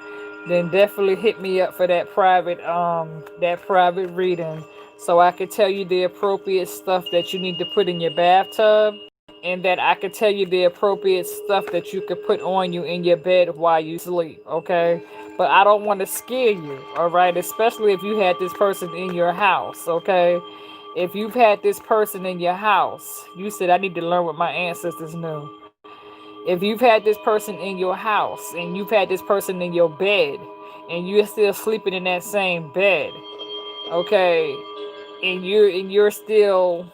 then definitely hit me up for that private reading so I could tell you the appropriate stuff that you need to put in your bathtub and that I could tell you the appropriate stuff that you could put on you in your bed while you sleep, okay? But I don't want to scare you, all right? Especially if you had this person in your house, okay? If you've had this person in your house, you said, I need to learn what my ancestors knew. If you've had this person in your house and you've had this person in your bed and you're still sleeping in that same bed, okay, and you're still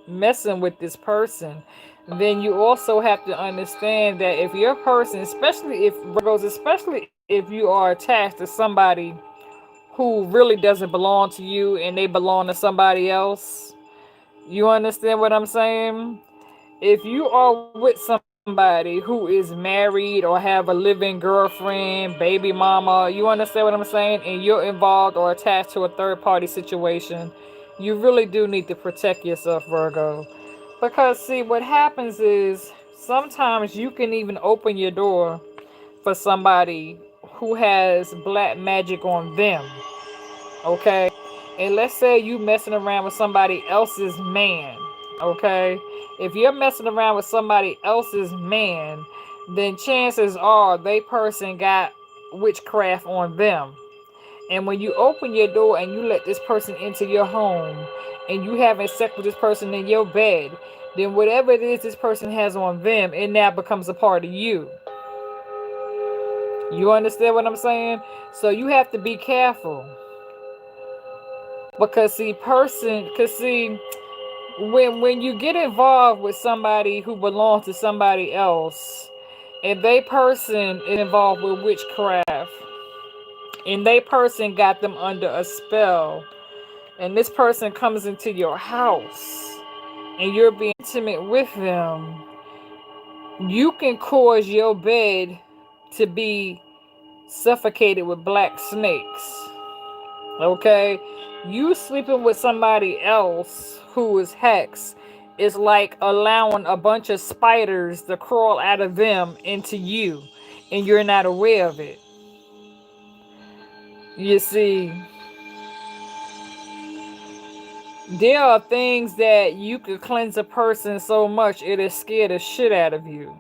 messing with this person, then you also have to understand that if your person, especially if you are attached to somebody who really doesn't belong to you and they belong to somebody else, you understand what I'm saying? If you are with somebody somebody who is married or have a living girlfriend, baby mama, you understand what I'm saying? And you're involved or attached to a third party situation, you really do need to protect yourself, Virgo. Because, see, what happens is sometimes you can even open your door for somebody who has black magic on them, okay? And let's say you messing around with somebody else's man, okay? If you're messing around with somebody else's man, then chances are they person got witchcraft on them. And when you open your door and you let this person into your home and you having sex with this person in your bed, then whatever it is this person has on them, it now becomes a part of you. You understand what I'm saying? So you have to be careful. Because see, when you get involved with somebody who belongs to somebody else, and they person is involved with witchcraft, and they person got them under a spell, and this person comes into your house, and you're being intimate with them, you can cause your bed to be suffocated with black snakes. Okay? You sleeping with somebody else who is hex is like allowing a bunch of spiders to crawl out of them into you, and you're not aware of it. You see, there are things that you could cleanse a person so much it'll scare the shit out of you.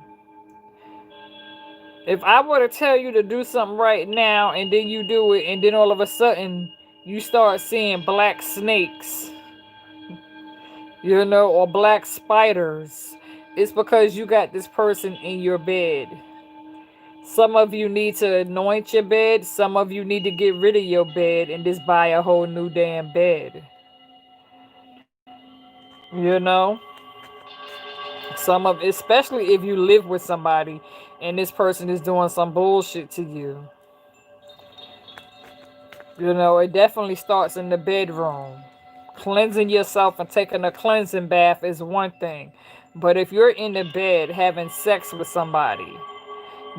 If I were to tell you to do something right now and then you do it and then all of a sudden you start seeing black snakes, or black spiders, it's because you got this person in your bed. Some of you need to anoint your bed. Some of you need to get rid of your bed and just buy a whole new damn bed. You know? Especially if you live with somebody and this person is doing some bullshit to you. It definitely starts in the bedroom. Cleansing yourself and taking a cleansing bath is one thing. But if you're in the bed having sex with somebody,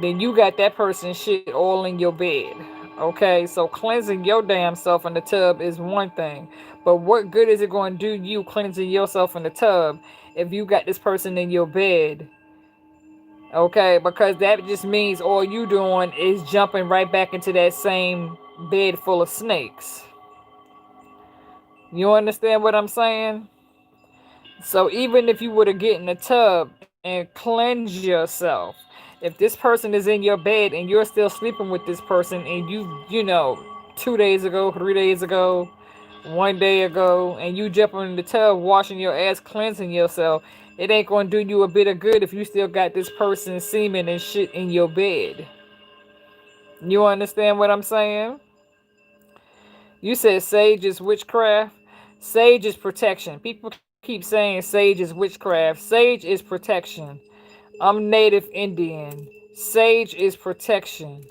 then you got that person's shit all in your bed. Okay, so cleansing your damn self in the tub is one thing. But what good is it going to do you cleansing yourself in the tub if you got this person in your bed? Okay, because that just means all you doing is jumping right back into that same bed full of snakes. You understand what I'm saying? So even if you were to get in the tub and cleanse yourself, if this person is in your bed and you're still sleeping with this person and you 2 days ago, 3 days ago, one day ago, and you jump in the tub washing your ass, cleansing yourself, it ain't gonna do you a bit of good if you still got this person's semen and shit in your bed. You understand what I'm saying? You said sage is witchcraft. Sage is protection. People keep saying sage is witchcraft. Sage is protection. I'm Native Indian. Sage is protection.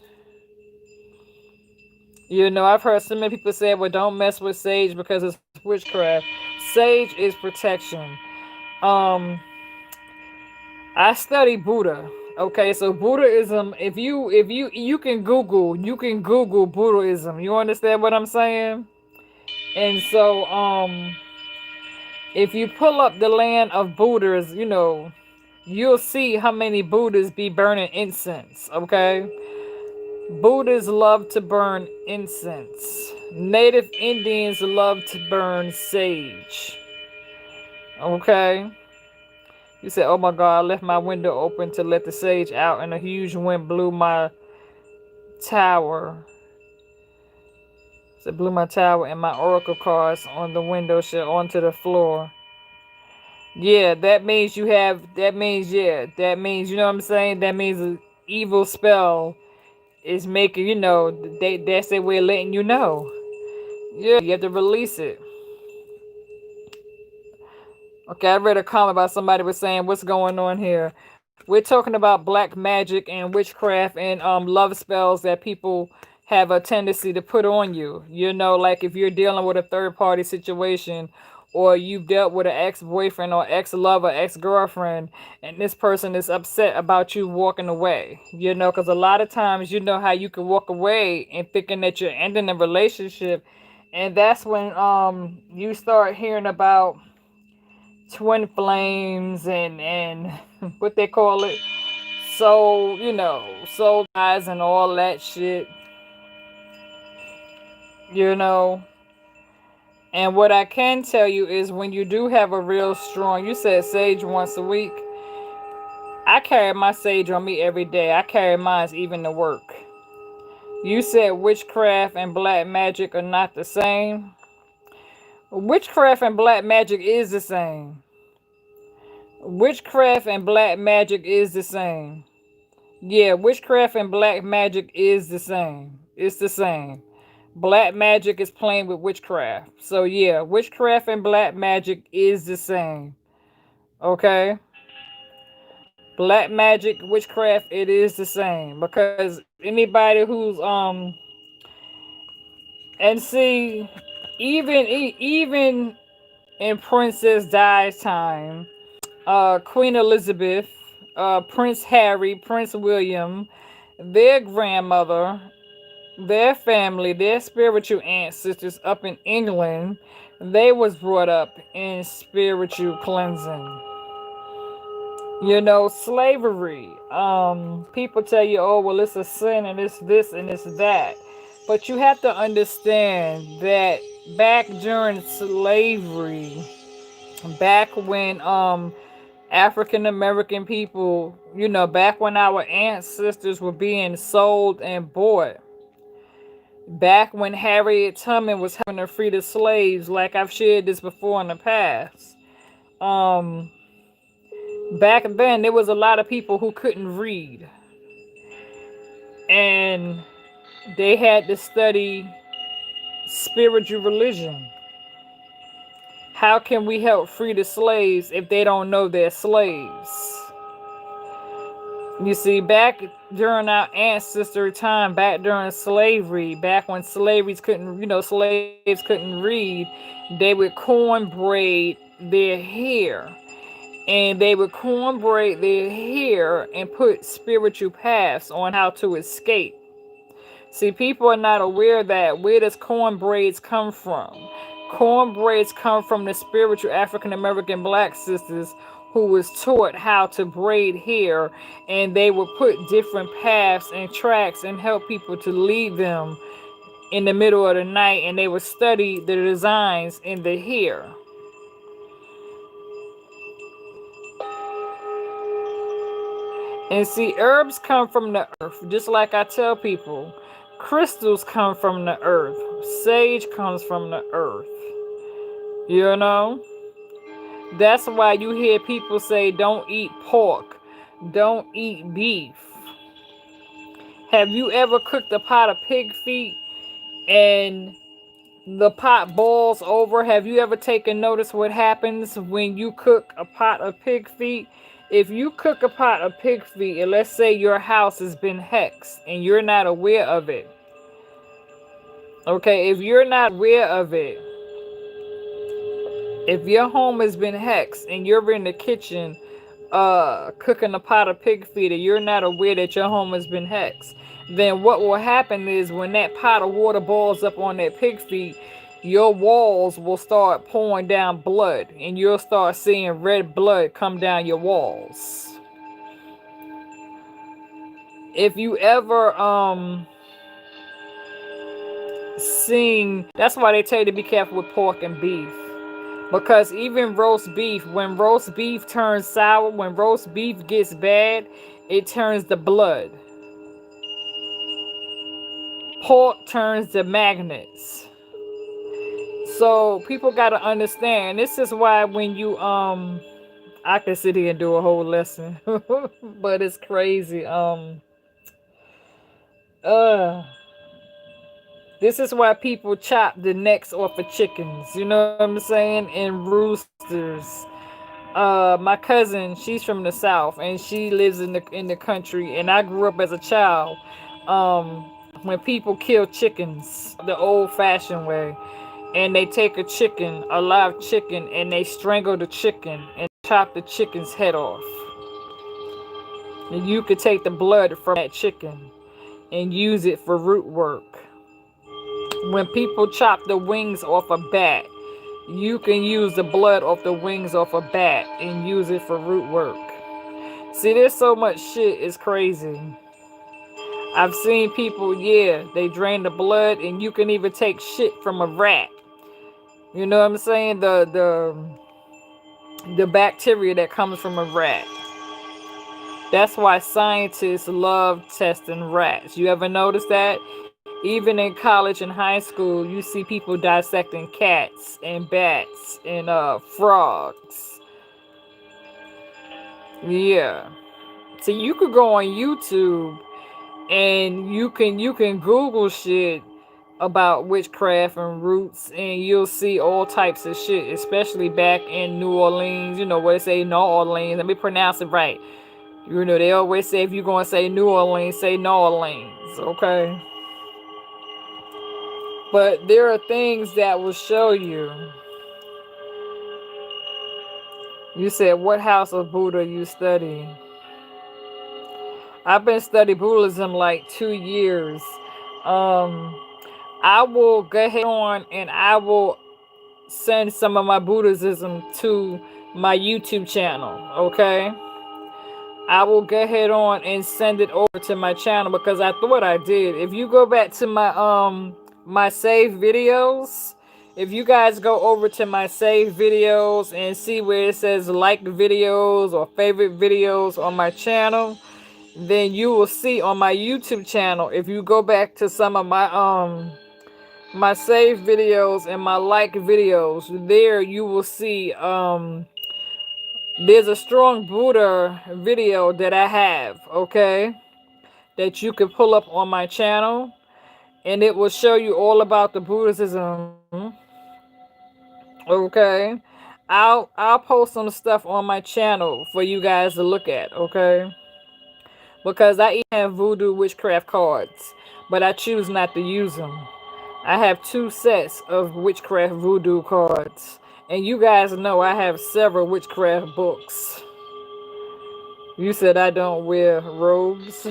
I've heard so many people say, well, don't mess with sage because it's witchcraft. Sage is protection. I study Buddha. Okay, so Buddhism, if you can Google Buddhism. You understand what I'm saying? And so if you pull up the land of Buddhas, you'll see how many Buddhas be burning incense, okay? Buddhists love to burn incense. Native Indians love to burn sage. Okay? You said, oh my God, I left my window open to let the sage out and a huge wind blew my tower. So it blew my tower and my oracle cards on the window sill onto the floor. Yeah, that means you know what I'm saying? That means an evil spell is making, that's their way of letting you know. Yeah, you have to release it. Okay, I read a comment about somebody was saying, what's going on here? We're talking about black magic and witchcraft and love spells that people have a tendency to put on you. Like if you're dealing with a third party situation or you've dealt with an ex-boyfriend or ex-lover, ex-girlfriend, and this person is upset about you walking away. You know, because a lot of times, you know how you can walk away and thinking that you're ending a relationship, and that's when you start hearing about twin flames and what they call it, soul, you know, soul ties and all that shit, you know. And what I can tell you is when you do have a real strong, you said sage once a week. I carry my sage on me every day. I carry mine even to work. You said witchcraft and black magic are not the same. Witchcraft and black magic is the same. Witchcraft and black magic is the same. Yeah, witchcraft and black magic is the same. It's the same. Black magic is playing with witchcraft. So yeah, witchcraft and black magic is the same. Okay? Black magic, witchcraft, it is the same. Because anybody who's and see, even in Princess Di's time, Queen Elizabeth, Prince Harry, Prince William, their grandmother, their family, their spiritual ancestors up in England, they was brought up in spiritual cleansing. You know, slavery. People tell you, oh, well, it's a sin and it's this and it's that. But you have to understand that back during slavery, back when African American people, you know, back when our ancestors were being sold and bought, back when Harriet Tubman was having to free the slaves, like I've shared this before in the past. Um, Back then there was a lot of people who couldn't read, and they had to study spiritual religion. How can we help free the slaves if they don't know they're slaves? You see, back during our ancestor time, back during slavery, back when slaves couldn't, slaves couldn't read, they would corn braid their hair. And they would corn braid their hair and put spiritual paths on how to escape. See, people are not aware that where does corn braids come from? Corn braids come from the spiritual African American black sisters who was taught how to braid hair, and they would put different paths and tracks and help people to lead them in the middle of the night, and they would study the designs in the hair. And see, herbs come from the earth, just like I tell people. Crystals come from the earth. Sage comes from the earth. You know? That's why you hear people say, don't eat pork. Don't eat beef. Have you ever cooked a pot of pig feet and the pot boils over? Have you ever taken notice what happens when you cook a pot of pig feet? If you cook a pot of pig feet, and let's say your house has been hexed and you're not aware of it. Okay, if you're not aware of it, if your home has been hexed and you're in the kitchen cooking a pot of pig feet and you're not aware that your home has been hexed, then what will happen is when that pot of water boils up on that pig feet, your walls will start pouring down blood and you'll start seeing red blood come down your walls. If you ever seen, that's why they tell you to be careful with pork and beef. Because even roast beef, when roast beef turns sour, when roast beef gets bad, it turns to blood. Pork turns to magnets. So people got to understand, this is why when you I could sit here and do a whole lesson, but it's crazy. This is why people chop the necks off of chickens, you know what I'm saying, and roosters. My cousin, she's from the south and she lives in the country, and I grew up as a child when people kill chickens the old fashioned way, and they take a chicken, a live chicken, and they strangle the chicken and chop the chicken's head off. And you could take the blood from that chicken and use it for root work. When people chop the wings off a bat, you can use the blood off the wings off a bat and use it for root work. See, there's so much shit, it's crazy. I've seen people, yeah, they drain the blood, and you can even take shit from a rat. You know what I'm saying? The bacteria that comes from a rat. That's why scientists love testing rats. You ever notice that? Even in college and high school, you see people dissecting cats and bats and frogs. Yeah. So you could go on YouTube and you can Google shit about witchcraft and roots, and you'll see all types of shit, especially back in New Orleans. You know what they say, New Orleans. Let me pronounce it right. You know, they always say if you're going to say New Orleans, say New Orleans, okay? But there are things that will show you. You said, what house of Buddha you study? I've been studying Buddhism like 2 years. I will go ahead on and I will send some of my Buddhism to my YouTube channel, okay? I will go ahead on and send it over to my channel because I thought I did. If you go back to my saved videos, if you guys go over to my saved videos and see where it says like videos or favorite videos on my channel, then you will see on my YouTube channel, if you go back to some of my saved videos and my like videos, there you will see there's a strong Buddha video that I have, okay, that you can pull up on my channel, and it will show you all about the Buddhism, okay. I'll post some stuff on my channel for you guys to look at, okay, because I even have voodoo witchcraft cards, but I choose not to use them. I have 2 sets of witchcraft voodoo cards. And you guys know I have several witchcraft books. You said I don't wear robes.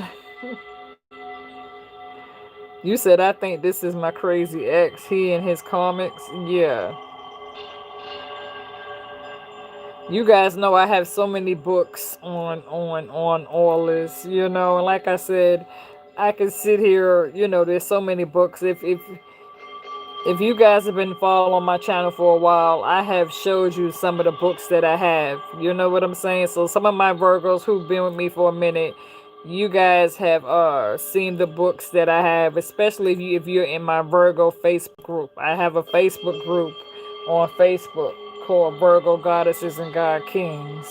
You said I think this is my crazy ex. He and his comics. Yeah. You guys know I have so many books on all this, you know, and like I said, I can sit here, you know, there's so many books. If you guys have been following my channel for a while, I have showed you some of the books that I have. You know what I'm saying? So some of my Virgos who've been with me for a minute, you guys have seen the books that I have, especially if you're in my Virgo Facebook group. I have a Facebook group on Facebook called Virgo Goddesses and God Kings,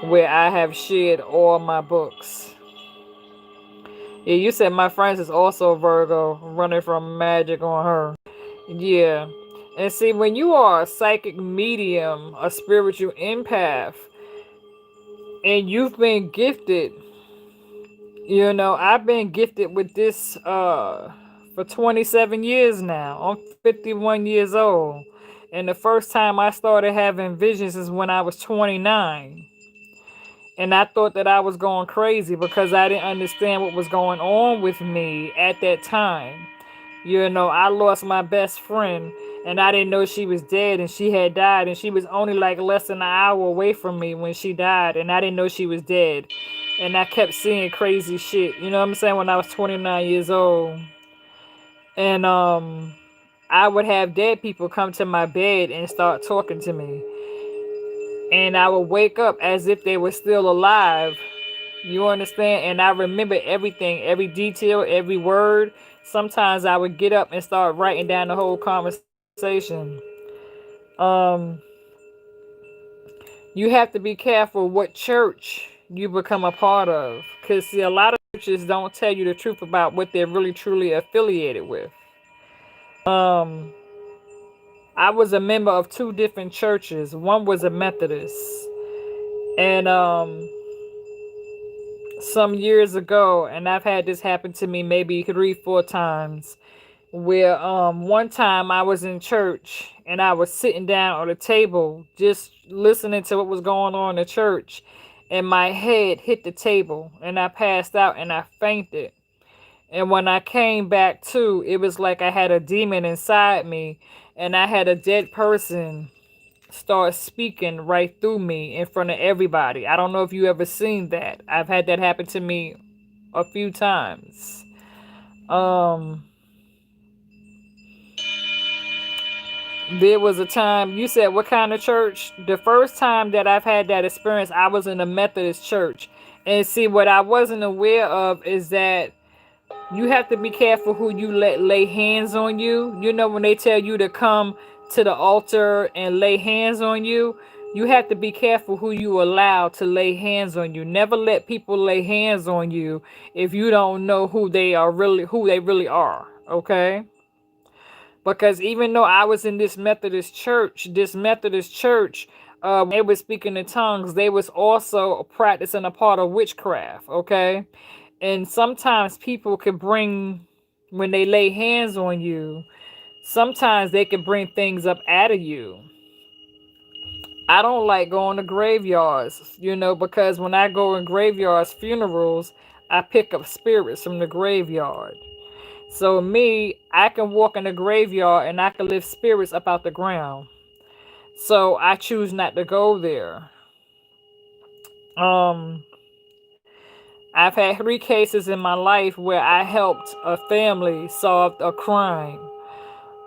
where I have shared all my books. Yeah, you said my friend is also Virgo, running from magic on her. Yeah. And see, when you are a psychic medium, a spiritual empath, and you've been gifted, you know, I've been gifted with this for 27 years now. I'm 51 years old. And the first time I started having visions is when I was 29. And I thought that I was going crazy because I didn't understand what was going on with me at that time. You know, I lost my best friend and I didn't know she was dead, and she had died, and she was only like less than an hour away from me when she died, and I didn't know she was dead. And I kept seeing crazy shit, you know what I'm saying, when I was 29 years old. And I would have dead people come to my bed and start talking to me. And I would wake up as if they were still alive. You understand? And I remember everything, every detail, every word. Sometimes I would get up and start writing down the whole conversation. You have to be careful what church you become a part of. Because, see, a lot of churches don't tell you the truth about what they're really truly affiliated with. I was a member of 2 different churches. One was a Methodist. And some years ago, and I've had this happen to me maybe 3-4 times, where one time I was in church and I was sitting down on the table just listening to what was going on in the church, and my head hit the table and I passed out and I fainted. And when I came back to, it was like I had a demon inside me, and I had a dead person start speaking right through me in front of everybody. I don't know if you ever seen that. I've had that happen to me a few times. Um there was a time you said what kind of church? The first time that I've had that experience, I was in a Methodist church. And see, what I wasn't aware of is that you have to be careful who you let lay hands on you. You know, when they tell you to come to the altar and lay hands on you, you have to be careful who you allow to lay hands on you. Never let people lay hands on you if you don't know who they really are. Okay? Because even though I was in this Methodist church, when they were speaking in tongues, they was also practicing a part of witchcraft. Okay? And sometimes people can bring, when they lay hands on you, sometimes they can bring things up out of you. I don't like going to graveyards, because when I go in graveyards, funerals, I pick up spirits from the graveyard. So me, I can walk in the graveyard and I can lift spirits up out the ground. So I choose not to go there. Um, I've had 3 cases in my life where I helped a family solve a crime.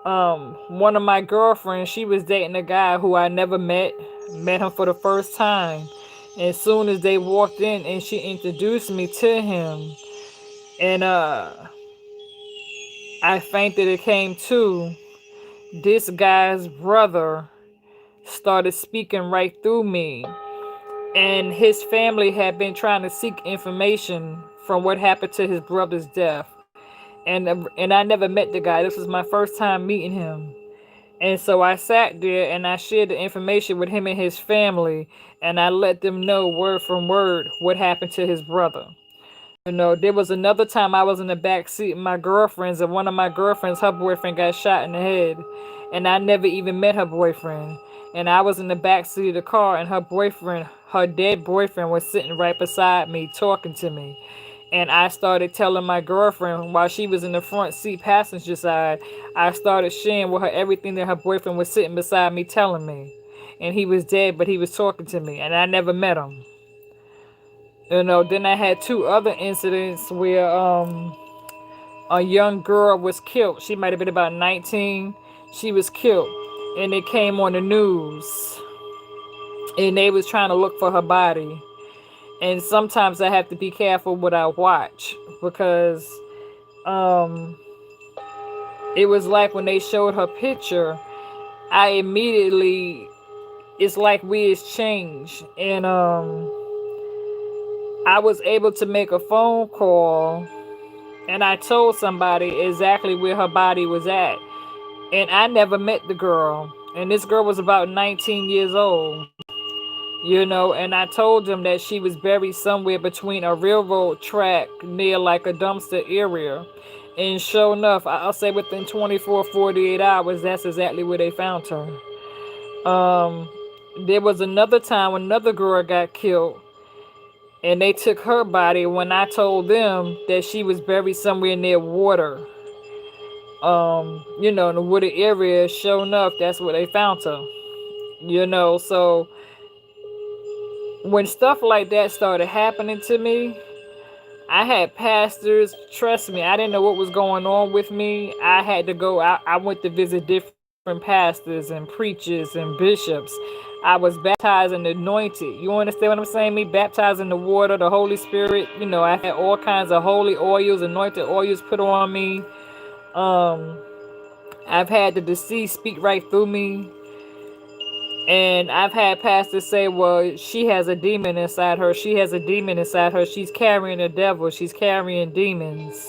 One of my girlfriends, she was dating a guy who I never met him for the first time. And as soon as they walked in and she introduced me to him, and I fainted, it came to, this guy's brother started speaking right through me. And his family had been trying to seek information from what happened to his brother's death. And I never met the guy. This was my first time meeting him. And so I sat there and I shared the information with him and his family, and I let them know word from word what happened to his brother. There was another time I was in the back seat with my girlfriends, and one of my girlfriends, her boyfriend got shot in the head, and I never even met her boyfriend. And I was in the back seat of the car, and her dead boyfriend, was sitting right beside me talking to me. And I started telling my girlfriend while she was in the front seat passenger side, I started sharing with her everything that her boyfriend was sitting beside me telling me. And he was dead, but he was talking to me, and I never met him. Then I had 2 other incidents where a young girl was killed. She might have been about 19. She was killed, and it came on the news, and they was trying to look for her body. And sometimes I have to be careful what I watch, because um it was like when they showed her picture, I immediately, it's like we exchanged, and I was able to make a phone call, and I told somebody exactly where her body was at. And I never met the girl, and this girl was about 19 years old. And I told them that she was buried somewhere between a railroad track near like a dumpster area. And sure enough, I'll say within 24, 48 hours, that's exactly where they found her. Um, there was another time when another girl got killed, and they took her body when I told them that she was buried somewhere near water. In the wooded area, sure enough, that's where they found her. So when stuff like that started happening to me, I had pastors, trust me, I didn't know what was going on with me. I had to go out. I went to visit different pastors and preachers and bishops. I was baptized and anointed. You understand what I'm saying? Me baptized in the water, the Holy Spirit. I had all kinds of holy oils, anointed oils put on me. Um, I've had the deceased speak right through me. And I've had pastors say, well, she has a demon inside her. She has a demon inside her. She's carrying a devil. She's carrying demons.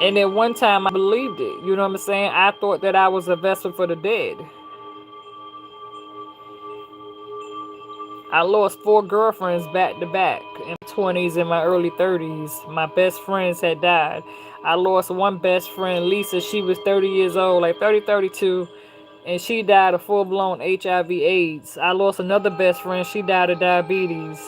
And then one time I believed it. You know what I'm saying? I thought that I was a vessel for the dead. I lost 4 girlfriends back to back in my 20s and my early 30s. My best friends had died. I lost one best friend, Lisa. She was 30 years old, like 30, 32, and she died of full blown HIV/AIDS. I lost another best friend. She died of diabetes.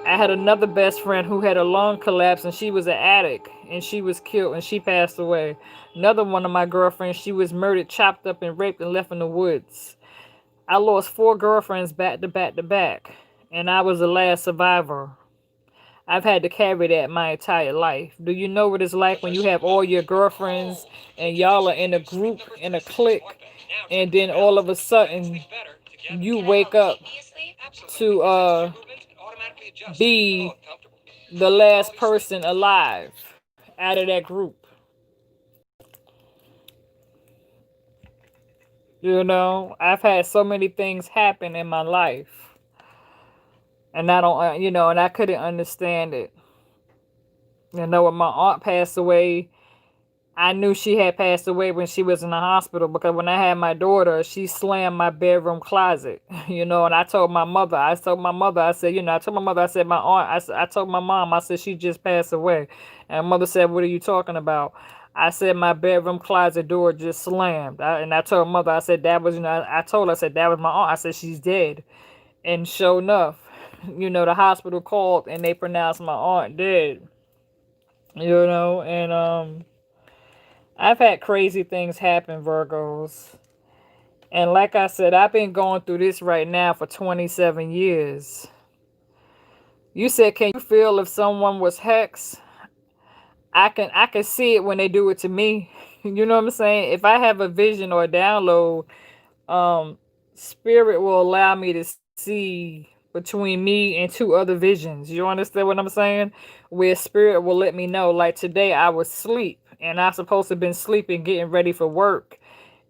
I had another best friend who had a lung collapse and she was an addict and she was killed and she passed away. Another one of my girlfriends, she was murdered, chopped up, and raped and left in the woods. I lost four girlfriends back to back to back, and I was the last survivor. I've had to carry that my entire life. Do you know what it's like when you have all your girlfriends and y'all are in a group, in a clique, and then all of a sudden you wake up to be the last person alive out of that group? You know, I've had so many things happen in my life, and I don't, and I couldn't understand it. You know, when my aunt passed away, I knew she had passed away when she was in the hospital because when I had my daughter, she slammed my bedroom closet, and I told my mother, I said, I told my mother, I said, my aunt, I told my mom, I said, she just passed away. And mother said, what are you talking about? I said, my bedroom closet door just slammed. And I told mother, I said, that was, I told her, I said, that was my aunt. I said, she's dead. And sure enough, the hospital called and they pronounced my aunt dead, and, I've had crazy things happen, Virgos. And like I said, I've been going through this right now for 27 years. You said, can you feel if someone was hexed? I can see it when they do it to me. You know what I'm saying? If I have a vision or a download, um, spirit will allow me to see between me and two other visions. You understand what I'm saying? Where spirit will let me know. Like today I was asleep and I supposed to have been sleeping, getting ready for work.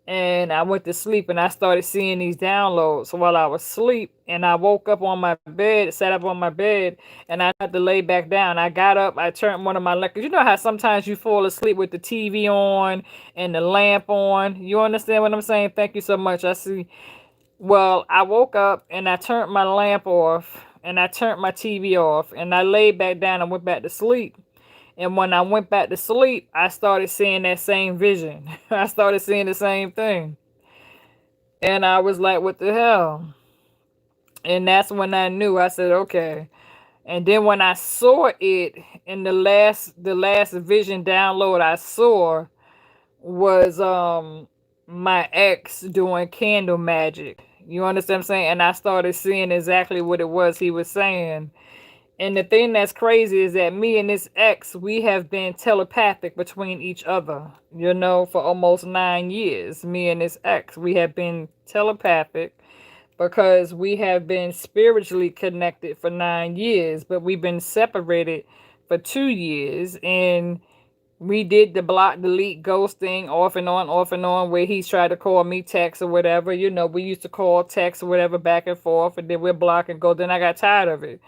And I went to sleep and I started seeing these downloads while I was asleep. And I woke up on my bed, sat up on my bed, and I had to lay back down. I got up, I turned one of my lamps. You know how sometimes you fall asleep with the TV on and the lamp on? You understand what I'm saying? Thank you so much. I see. Well, I woke up and I turned my lamp off and I turned my TV off and I laid back down and went back to sleep. And when I went back to sleep, I started seeing that same vision. I started seeing the same thing. And I was like, what the hell? And that's when I knew. I said, okay. And then when I saw it in the last vision download I saw was my ex doing candle magic. You understand what I'm saying? And I started seeing exactly what it was he was saying. And the thing that's crazy is that me and this ex, we have been telepathic between each other, for almost 9 years. Me and this ex, we have been telepathic because we have been spiritually connected for 9 years, but we've been separated for 2 years. And we did the block, delete, ghosting off and on, where he's tried to call me, text or whatever. We used to call, text or whatever back and forth, and then we'd block and go. Then I got tired of it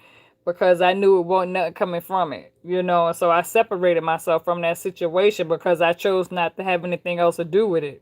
because I knew it wasn't nothing coming from it, and so I separated myself from that situation because I chose not to have anything else to do with it.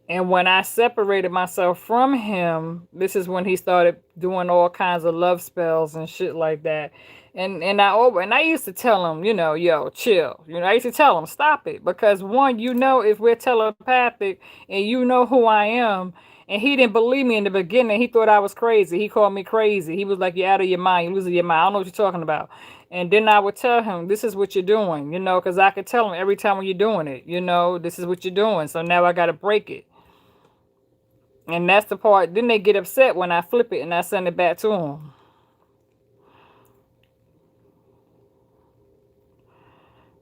And when I separated myself from him, this is when he started doing all kinds of love spells and shit like that. And I used to tell him, yo, chill. I used to tell him, stop it, because one, if we're telepathic and you know who I am, and he didn't believe me in the beginning. He thought I was crazy. He called me crazy. He was like, you're out of your mind. You're losing your mind. I don't know what you're talking about. And then I would tell him, this is what you're doing, because I could tell him every time when you're doing it, this is what you're doing. So now I got to break it. And that's the part. Then they get upset when I flip it and I send it back to them.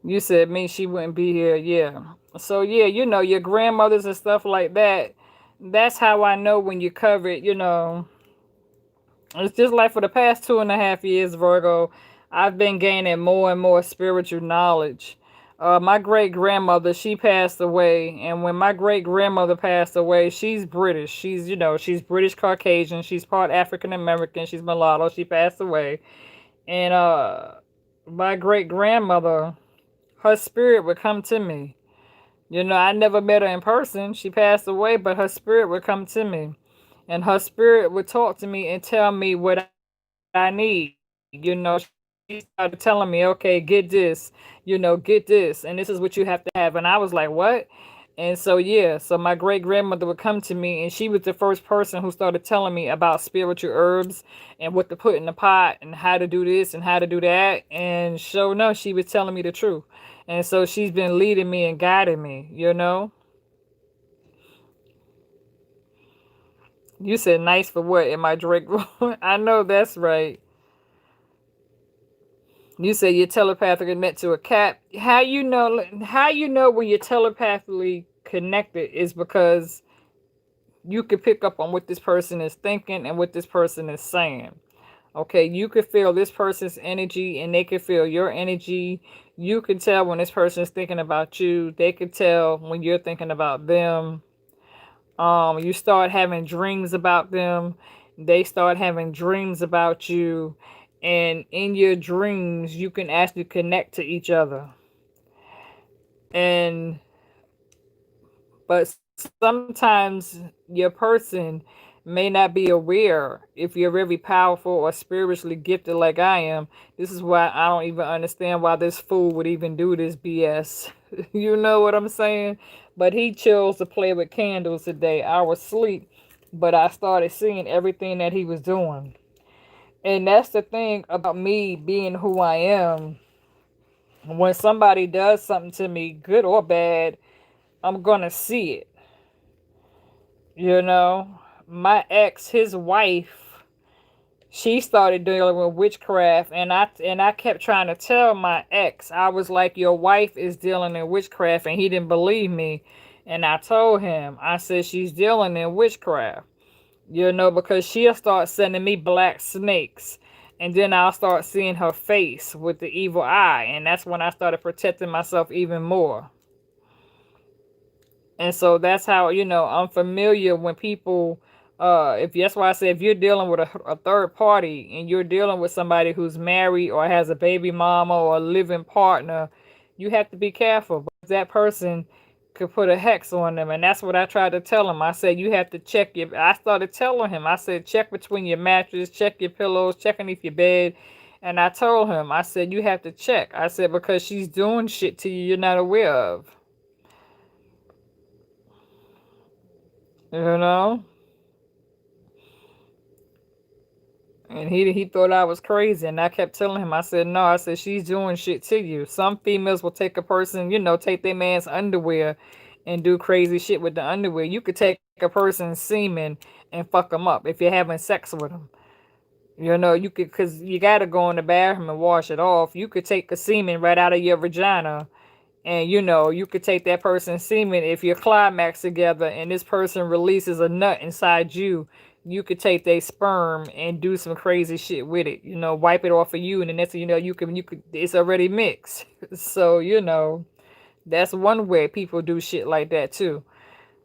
You said me, she wouldn't be here. Yeah. So, yeah, your grandmothers and stuff like that. That's how I know when you cover it. It's just like for the past 2.5 years, Virgo, I've been gaining more and more spiritual knowledge. My great grandmother, she passed away, and when my great grandmother passed away, she's British. She's British Caucasian. She's part African American. She's mulatto. She passed away, and my great grandmother, her spirit would come to me. I never met her in person. She passed away, but her spirit would come to me, and her spirit would talk to me and tell me what I need. She started telling me, okay, get this, get this, and this is what you have to have. And I was like, what? And so, yeah, so my great grandmother would come to me, and she was the first person who started telling me about spiritual herbs and what to put in the pot and how to do this and how to do that. And sure enough, she was telling me the truth. And so she's been leading me and guiding me. You said nice for what in my Drake room? I know that's right. You say you're telepathically connected to a cat. How you know when you're telepathically connected is because you can pick up on what this person is thinking and what this person is saying. Okay, you could feel this person's energy and they could feel your energy. You can tell when this person is thinking about you. They could tell when you're thinking about them. You start having dreams about them. They start having dreams about you. And in your dreams, you can actually connect to each other. And but sometimes your person may not be aware if you're very powerful or spiritually gifted like I am. This is why I don't even understand why this fool would even do this BS. You know what I'm saying? But he chose to play with candles today. I was asleep, but I started seeing everything that he was doing. And that's the thing about me being who I am. When somebody does something to me, good or bad, I'm gonna see it. You know, my ex, his wife, she started dealing with witchcraft, and I kept trying to tell my ex, I was like, your wife is dealing in witchcraft, and he didn't believe me. And I told him, I said, she's dealing in witchcraft, because she'll start sending me black snakes. And then I'll start seeing her face with the evil eye. And that's when I started protecting myself even more. And so that's how, I'm familiar when people, if that's why I say if you're dealing with a third party and you're dealing with somebody who's married or has a baby mama or a living partner, you have to be careful. But that person could put a hex on them. And that's what I tried to tell him. I said, you have to check I started telling him, I said, check between your mattress, check your pillows, check underneath your bed. And I told him, I said, you have to check. I said, because she's doing shit to you you're not aware of. You know? And he thought I was crazy, and I kept telling him, I said, no, I said, she's doing shit to you. Some females will take a person, take their man's underwear and do crazy shit with the underwear. You could take a person's semen and fuck them up if you're having sex with them. You could, because you got to go in the bathroom and wash it off. You could take a semen right out of your vagina. And you could take that person's semen if you climax together and this person releases a nut inside you. You could take their sperm and do some crazy shit with it. Wipe it off of you, and then next thing you could. It's already mixed. So that's one way people do shit like that too.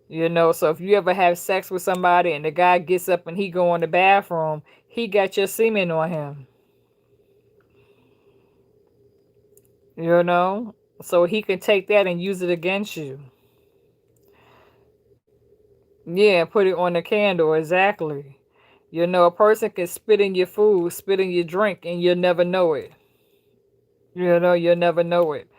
So if you ever have sex with somebody and the guy gets up and he go in the bathroom, he got your semen on him. So he can take that and use it against you. Yeah, put it on the candle, exactly. A person can spit in your food, spit in your drink, and you'll never know it. You'll never know it.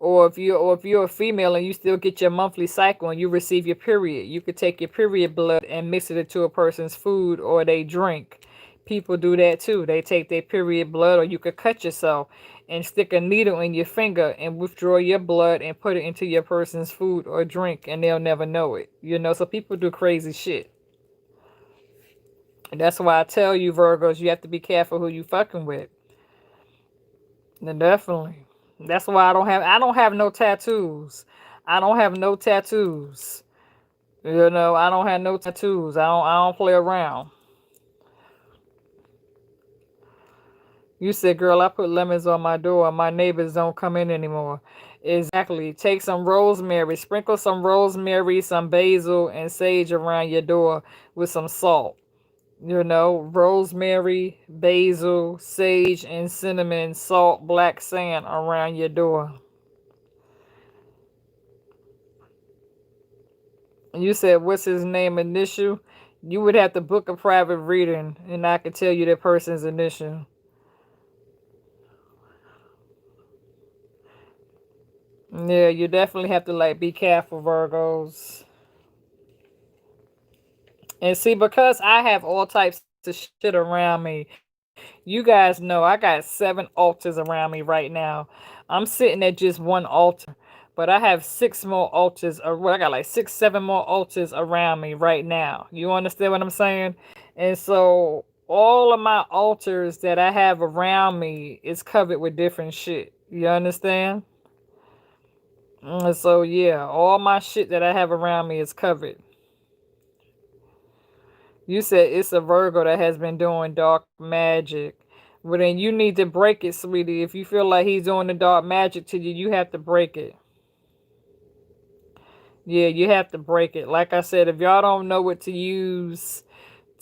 Or if you're a female and you still get your monthly cycle and you receive your period, you could take your period blood and mix it into a person's food or they drink. People do that too. They take their period blood, or you could cut yourself and stick a needle in your finger and withdraw your blood and put it into your person's food or drink, and they'll never know it. So people do crazy shit. And that's why I tell you, Virgos, you have to be careful who you fucking with. And definitely. That's why I don't have no tattoos. I don't have no tattoos. I don't have no tattoos. I don't play around. You said, girl, I put lemons on my door and my neighbors don't come in anymore. Exactly. Take some rosemary, sprinkle some rosemary, some basil, and sage around your door with some salt. Rosemary, basil, sage, and cinnamon, salt, black sand around your door. You said, what's his name initial? You would have to book a private reading, and I could tell you that person's initial. Yeah, you definitely have to like be careful, Virgos. And see, because I have all types of shit around me, you guys know I got 7 altars around me right now. I'm sitting at just one altar, but I have 6 more altars, or what I got like 6, 7 more altars around me right now. You understand what I'm saying? And so all of my altars that I have around me is covered with different shit. You understand? So yeah, all my shit that I have around me is covered. You said it's a Virgo that has been doing dark magic. Well, then you need to break it, sweetie. If you feel like he's doing the dark magic to you, you have to break it. Yeah, you have to break it. Like I said, if y'all don't know what to use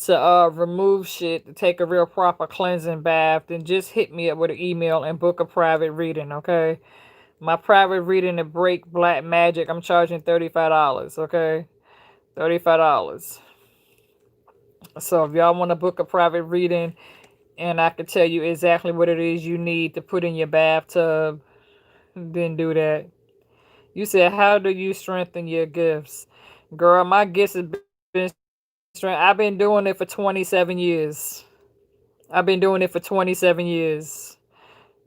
to remove shit, to take a real proper cleansing bath, then just hit me up with an email and book a private reading, okay? My private reading to break black magic, I'm charging $35, okay? $35. So if y'all want to book a private reading, and I can tell you exactly what it is you need to put in your bathtub, then do that. You said, how do you strengthen your gifts? Girl, my gifts have been strength. I've been doing it for 27 years. I've been doing it for 27 years.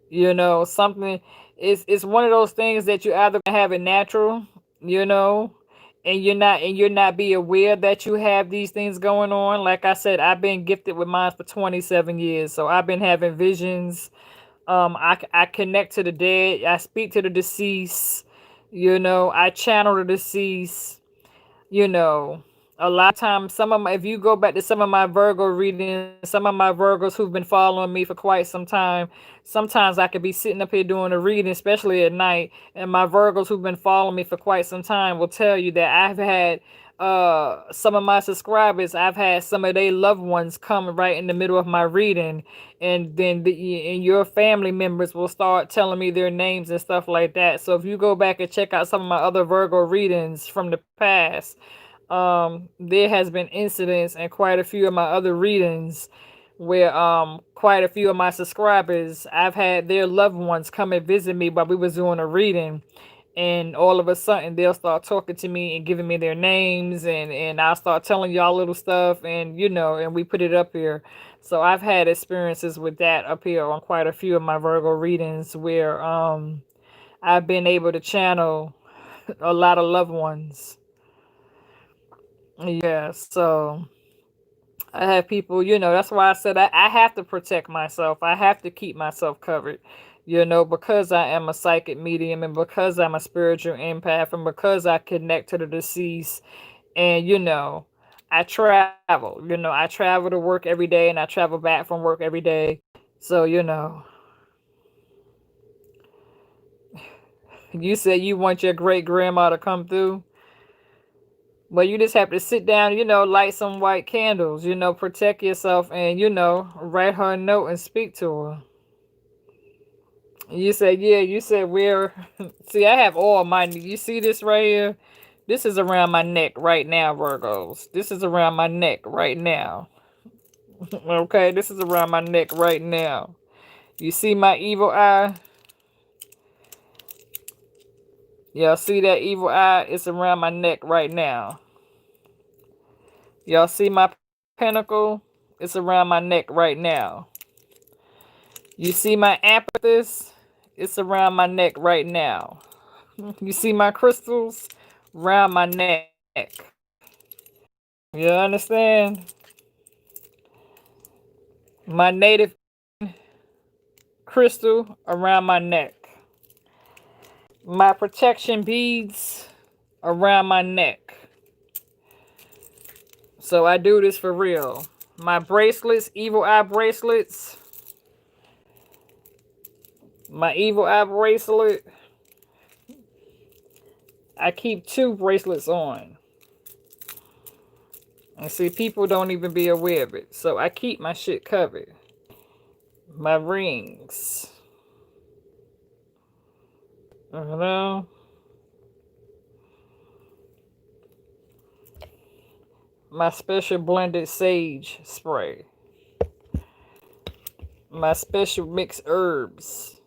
You know, something it's one of those things that you either have it natural, you know, and you're not be aware that you have these things going on. Like I said, I've been gifted with mine for 27 years. So I've been having visions. I connect to the dead. I speak to the deceased. You know, I channel the deceased. You know, a lot of times, if you go back to some of my Virgo readings, some of my Virgos who've been following me for quite some time, sometimes I could be sitting up here doing a reading, especially at night, and my Virgos who've been following me for quite some time will tell you that I've had some of my subscribers, I've had some of their loved ones come right in the middle of my reading, and then and your family members will start telling me their names and stuff like that. So if you go back and check out some of my other Virgo readings from the past, there has been incidents and quite a few of my other readings where quite a few of my subscribers, I've had their loved ones come and visit me while we was doing a reading, and all of a sudden they'll start talking to me and giving me their names, and I'll start telling y'all little stuff, and you know, and we put it up here. So I've had experiences with that up here on quite a few of my Virgo readings where I've been able to channel a lot of loved ones. Yeah, so I have people, you know, that's why I said I have to protect myself. I have to keep myself covered, you know, because I am a psychic medium, and because I'm a spiritual empath, and because I connect to the deceased. And, you know, I travel, I travel to work every day, and I travel back from work every day. So, you said you want your great grandma to come through. But you just have to sit down, light some white candles, protect yourself, and, write her a note and speak to her. You said, yeah, you said where. See, I have all my. You see this right here? This is around my neck right now, Virgos. This is around my neck right now. Okay, this is around my neck right now. You see my evil eye? Y'all see that evil eye? It's around my neck right now. Y'all see my pentacle? It's around my neck right now. You see my amethyst? It's around my neck right now. You see my crystals? Around my neck. You understand? My native crystal around my neck. My protection beads around my neck. So I do this for real. My bracelets, evil eye bracelets. My evil eye bracelet. I keep 2 bracelets on. And see, people don't even be aware of it. So I keep my shit covered. My rings. You know? My special blended sage spray. My special mixed herbs.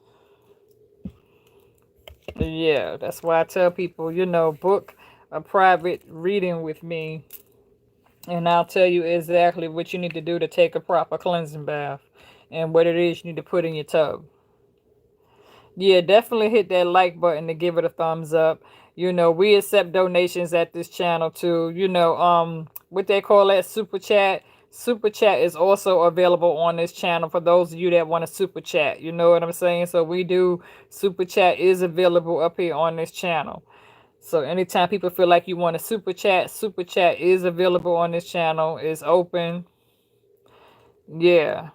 Yeah, that's why I tell people, book a private reading with me, and I'll tell you exactly what you need to do to take a proper cleansing bath and what it is you need to put in your tub. Yeah, definitely hit that like button to give it a thumbs up. We accept donations at this channel too. What they call that super chat. Super chat is also available on this channel for those of you that want to super chat. You know what I'm saying? So we do super chat is available up here on this channel. So anytime people feel like you want to super chat is available on this channel. It's open. Yeah.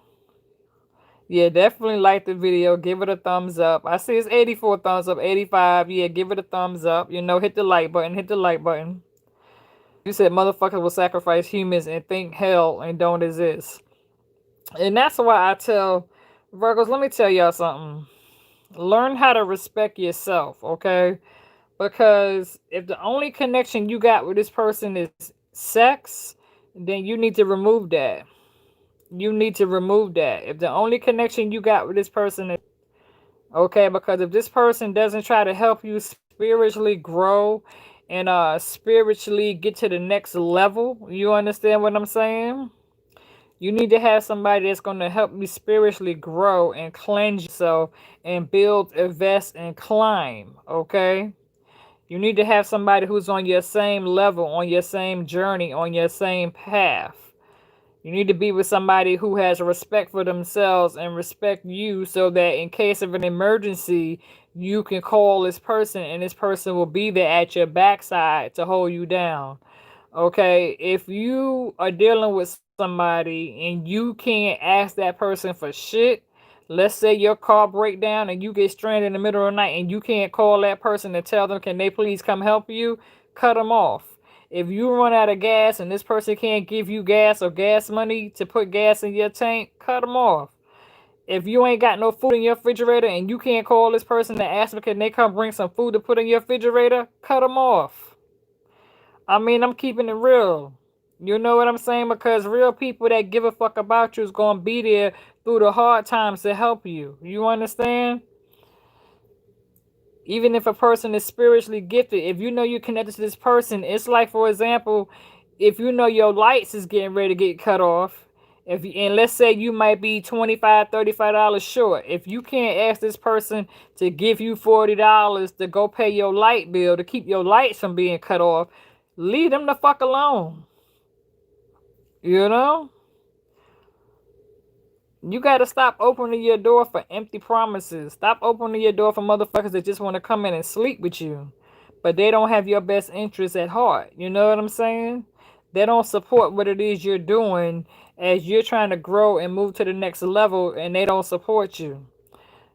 Yeah, definitely like the video. Give it a thumbs up. I see it's 84 thumbs up, 85. Yeah, give it a thumbs up. Hit the like button. Hit the like button. You said motherfuckers will sacrifice humans and think hell and don't exist. And that's why I tell Virgos, let me tell y'all something. Learn how to respect yourself, okay? Because if the only connection you got with this person is sex, then you need to remove that. You need to remove that. If the only connection you got with this person is okay, because if this person doesn't try to help you spiritually grow and spiritually get to the next level, you understand what I'm saying? You need to have somebody that's going to help you spiritually grow and cleanse yourself and build, invest, and climb, okay? You need to have somebody who's on your same level, on your same journey, on your same path. You need to be with somebody who has respect for themselves and respect you so that in case of an emergency, you can call this person and this person will be there at your backside to hold you down. Okay, if you are dealing with somebody and you can't ask that person for shit, let's say your car break down and you get stranded in the middle of the night and you can't call that person and tell them, can they please come help you? Cut them off. If you run out of gas and this person can't give you gas or gas money to put gas in your tank, cut them off. If you ain't got no food in your refrigerator and you can't call this person to ask them, can they come bring some food to put in your refrigerator, cut them off. I mean, I'm keeping it real. You know what I'm saying? Because real people that give a fuck about you is going to be there through the hard times to help you. You understand? Even if a person is spiritually gifted, if you know you're connected to this person, it's like, for example, if you know your lights is getting ready to get cut off, and let's say you might be $25, $35 short. If you can't ask this person to give you $40 to go pay your light bill to keep your lights from being cut off, leave them the fuck alone. You know? You got to stop opening your door for empty promises. Stop opening your door for motherfuckers that just want to come in and sleep with you. But they don't have your best interests at heart. You know what I'm saying? They don't support what it is you're doing as you're trying to grow and move to the next level, and they don't support you.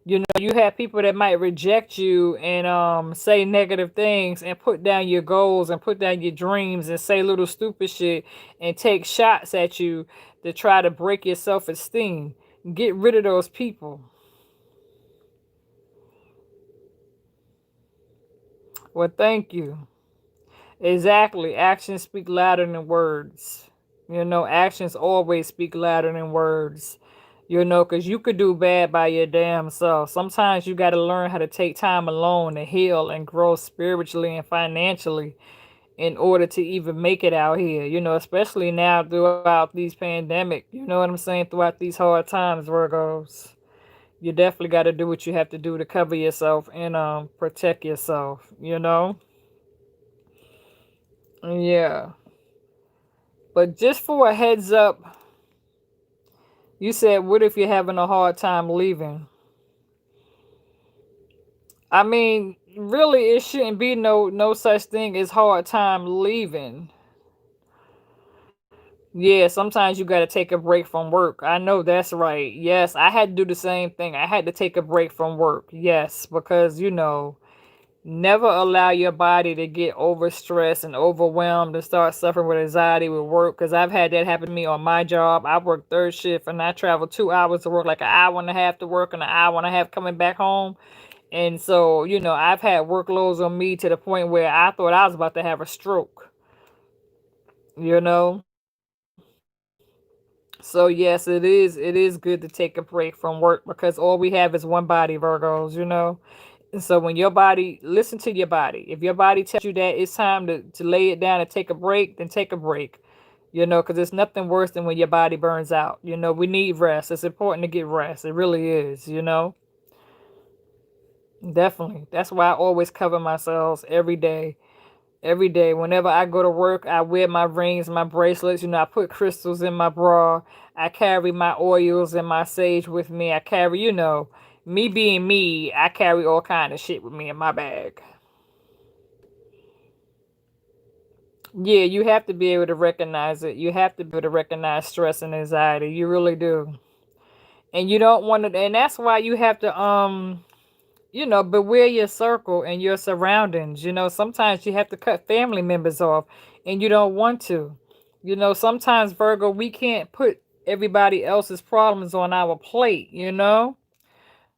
You have people that might reject you and say negative things and put down your goals and put down your dreams and say little stupid shit and take shots at you to try to break your self-esteem. Get rid of those people. Well, thank you. Exactly. Actions speak louder than words. Actions always speak louder than words. Because you could do bad by your damn self. Sometimes you got to learn how to take time alone to heal and grow spiritually and financially in order to even make it out here. Especially now throughout these pandemic. You know what I'm saying? Throughout these hard times, Virgos. You definitely got to do what you have to do to cover yourself and protect yourself. Yeah. But just for a heads up, you said, what if you're having a hard time leaving? I mean, really, it shouldn't be no such thing as hard time leaving. Yeah, sometimes you got to take a break from work. I know that's right. Yes, I had to do the same thing. I had to take a break from work. Yes, because never allow your body to get overstressed and overwhelmed and start suffering with anxiety with work. Because I've had that happen to me on my job. I work third shift and I travel 2 hours to work, like an hour and a half to work and an hour and a half coming back home. And so, I've had workloads on me to the point where I thought I was about to have a stroke, you know? So yes, it is good to take a break from work because all we have is one body, Virgos. So when your body, listen to your body. If your body tells you that it's time to lay it down and take a break, then take a break. Because there's nothing worse than when your body burns out. We need rest. It's important to get rest. It really is. Definitely. That's why I always cover myself every day. Every day. Whenever I go to work, I wear my rings, my bracelets. I put crystals in my bra. I carry my oils and my sage with me. I carry, me being me, I carry all kind of shit with me in my bag. Yeah, you have to be able to recognize it. You have to be able to recognize stress and anxiety. You really do. And you don't want to, and that's why you have to beware your circle and your surroundings. Sometimes you have to cut family members off and you don't want to. Sometimes, Virgo, we can't put everybody else's problems on our plate.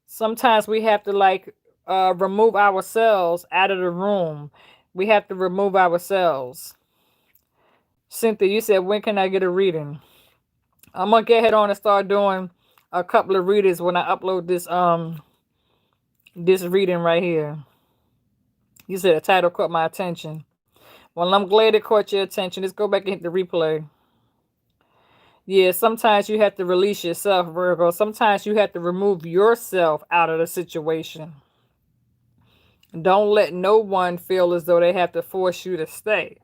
Sometimes we have to, like, remove ourselves out of the room. We have to remove ourselves. Cynthia, you said, when can I get a reading? I'm gonna get head on and start doing a couple of readings when I upload this reading right here. You said the title caught my attention. Well, I'm glad it caught your attention. Let's go back and hit the replay. Yeah, sometimes you have to release yourself, Virgo. Sometimes you have to remove yourself out of the situation. Don't let no one feel as though they have to force you to stay.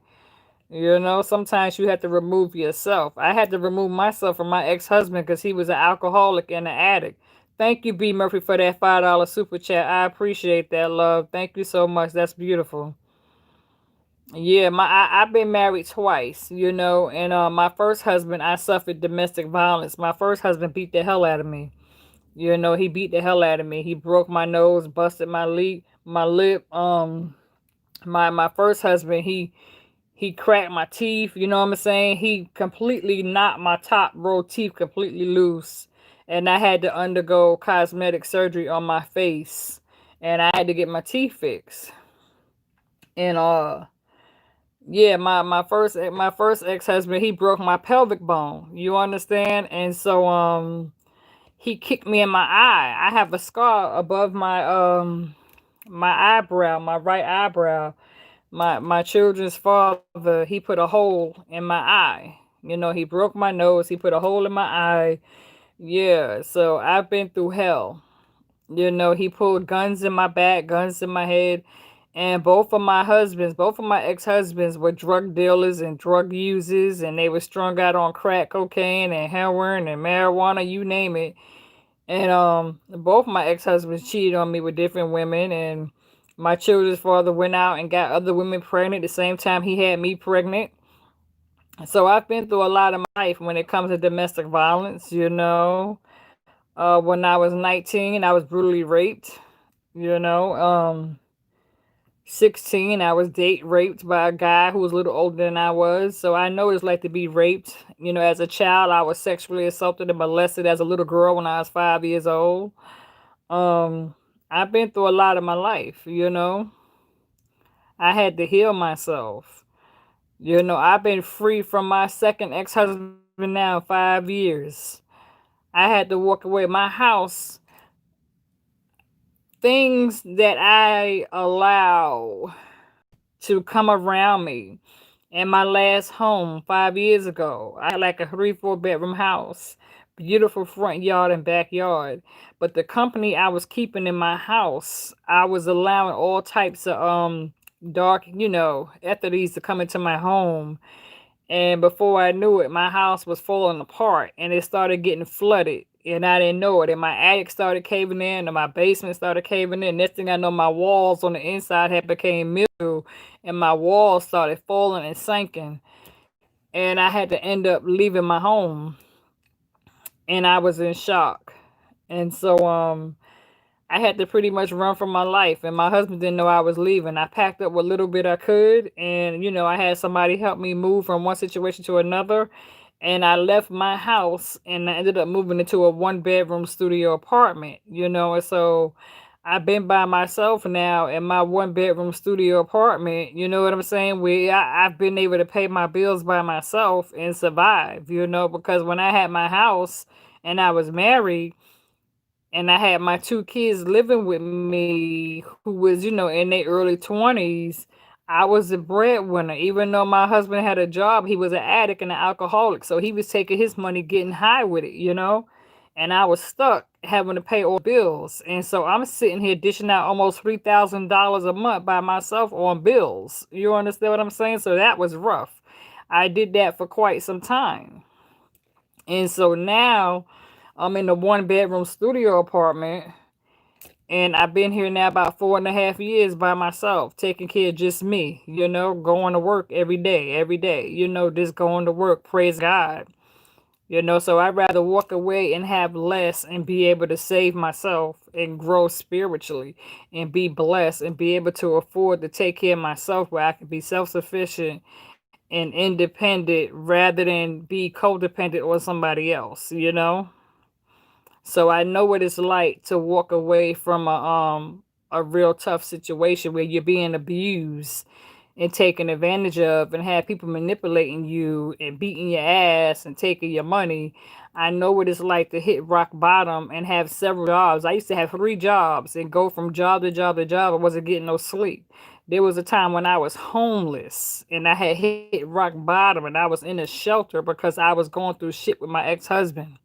Sometimes you have to remove yourself. I had to remove myself from my ex-husband because he was an alcoholic and an addict. Thank you, B. Murphy, for that $5 super chat. I appreciate that, love. Thank you so much. That's beautiful. Yeah, I've been married twice, and my first husband, I suffered domestic violence. My first husband beat the hell out of me. He beat the hell out of me. He broke my nose, busted my lip. My first husband, he cracked my teeth. You know what I'm saying? He completely knocked my top row teeth completely loose, and I had to undergo cosmetic surgery on my face, and I had to get my teeth fixed. And yeah, my first ex-husband, he broke my pelvic bone. You understand? And so he kicked me in my eye. I have a scar above my eyebrow, my right eyebrow. My children's father, he put a hole in my eye. He broke my nose, he put a hole in my eye. Yeah, so I've been through hell. He pulled guns in my back, guns in my head. And both of my ex-husbands were drug dealers and drug users, and they were strung out on crack cocaine and heroin and marijuana, you name it. And both my ex-husbands cheated on me with different women, and my children's father went out and got other women pregnant the same time he had me pregnant. So I've been through a lot of my life when it comes to domestic violence. When I was 19, I was brutally raped. You know, um, 16, I was date raped by a guy who was a little older than I was. So I know what it's like to be raped. As a child, I was sexually assaulted and molested as a little girl when I was 5 years old. Um, I've been through a lot of my life. I had to heal myself. I've been free from my second ex-husband now 5 years. I had to walk away. My house, things that I allow to come around me. In my last home 5 years ago, I had like a 3, 4 bedroom house, beautiful front yard and backyard. But the company I was keeping in my house, I was allowing all types of dark, entities to come into my home. And before I knew it, my house was falling apart and it started getting flooded. And I didn't know it. And my attic started caving in and my basement started caving in. Next thing I know, my walls on the inside had became mildew and my walls started falling and sinking. And I had to end up leaving my home. And I was in shock. And so I had to pretty much run for my life, and my husband didn't know I was leaving. I packed up what little bit I could, and I had somebody help me move from one situation to another. And I left my house, and I ended up moving into a 1 bedroom studio apartment. And so I've been by myself now in my 1 bedroom studio apartment. You know what I'm saying? I've been able to pay my bills by myself and survive. Because when I had my house and I was married and I had my two kids living with me who was, in their early 20s. I was the breadwinner. Even though my husband had a job, he was an addict and an alcoholic. So he was taking his money, getting high with it. And I was stuck having to pay all bills. And so I'm sitting here dishing out almost $3,000 a month by myself on bills. You understand what I'm saying? So that was rough. I did that for quite some time. And so now I'm in a one bedroom studio apartment, and I've been here now about 4.5 years by myself, taking care of just me, going to work every day, just going to work, praise God. So I'd rather walk away and have less and be able to save myself and grow spiritually and be blessed and be able to afford to take care of myself where I can be self sufficient and independent rather than be codependent on somebody else. So I know what it's like to walk away from a real tough situation where you're being abused and taken advantage of and have people manipulating you and beating your ass and taking your money. I know what it's like to hit rock bottom and have several jobs. I used to have 3 jobs and go from job to job to job. I wasn't getting no sleep. There was a time when I was homeless and I had hit rock bottom and I was in a shelter because I was going through shit with my ex-husband,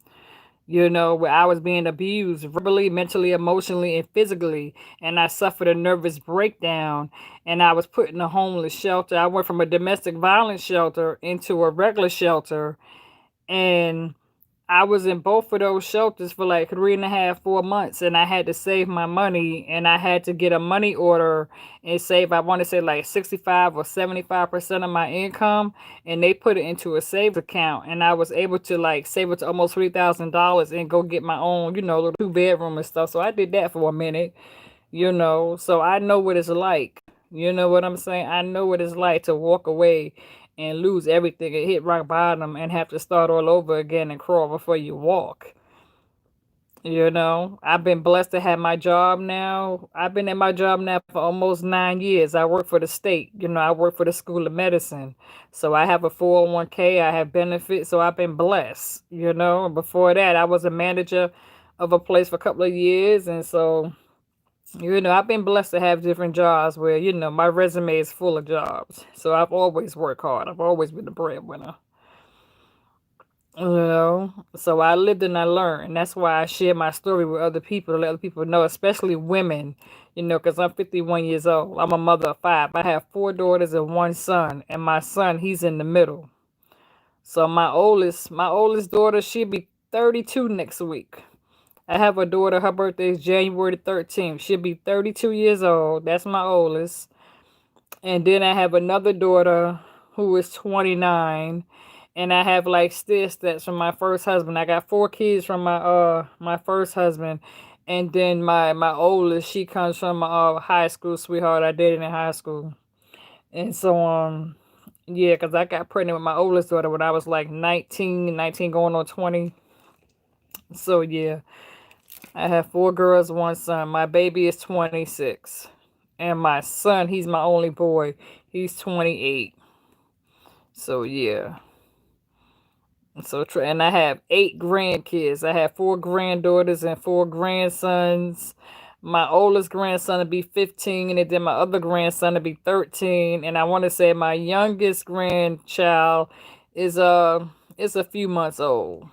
where I was being abused verbally, mentally, emotionally, and physically. And I suffered a nervous breakdown and I was put in a homeless shelter. I went from a domestic violence shelter into a regular shelter. And I was in both of those shelters for like 3.5, 4 months, and I had to save my money, and I had to get a money order and save, I want to say like 65 or 75% of my income, and they put it into a savings account, and I was able to like save it to almost $3,000 and go get my own, little 2 bedroom and stuff. So I did that for a minute. So I know what it's like. You know what I'm saying? I know what it's like to walk away and lose everything and hit rock bottom and have to start all over again and crawl before you walk. I've been blessed to have my job now. I've been in my job now for almost 9 years. I work for the state. I work for the School of Medicine. So I have a 401k. I have benefits. So I've been blessed. Before that, I was a manager of a place for a couple of years. And so I've been blessed to have different jobs where, my resume is full of jobs. So I've always worked hard. I've always been the breadwinner. So I lived and I learned. And that's why I share my story with other people to let other people know, especially women, because I'm 51 years old. I'm a mother of 5. I have 4 daughters and 1 son. And my son, he's in the middle. So my oldest daughter, she'll be 32 next week. I have a daughter, her birthday is January 13th. She'll be 32 years old. That's my oldest. And then I have another daughter who is 29. And I have like stats from my first husband. I got 4 kids from my first husband. And then my oldest, she comes from my high school sweetheart I dated in high school. And so yeah, because I got pregnant with my oldest daughter when I was like 19 going on 20. So yeah. I have 4 girls, 1 son. My baby is 26. And my son, he's my only boy. He's 28. So yeah. And I have 8 grandkids. I have 4 granddaughters and 4 grandsons. My oldest grandson will be 15, and then my other grandson will be 13. And I want to say my youngest grandchild is a few months old.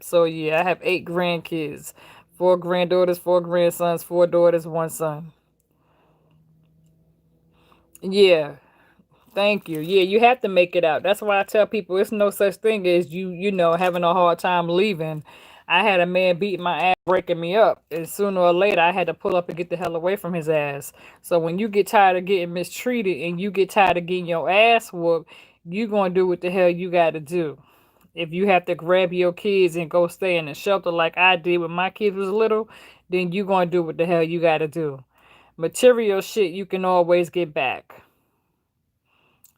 So yeah, I have 8 grandkids, 4 granddaughters, 4 grandsons, 4 daughters, 1 son. Yeah, thank you. Yeah, you have to make it out. That's why I tell people it's no such thing as having a hard time leaving. I had a man beating my ass, breaking me up, and sooner or later I had to pull up and get the hell away from his ass. So when you get tired of getting mistreated and you get tired of getting your ass whooped, you gonna do what the hell you gotta do. If you have to grab your kids and go stay in a shelter like I did when my kids was little, then you gonna do what the hell you gotta do. Material shit you can always get back.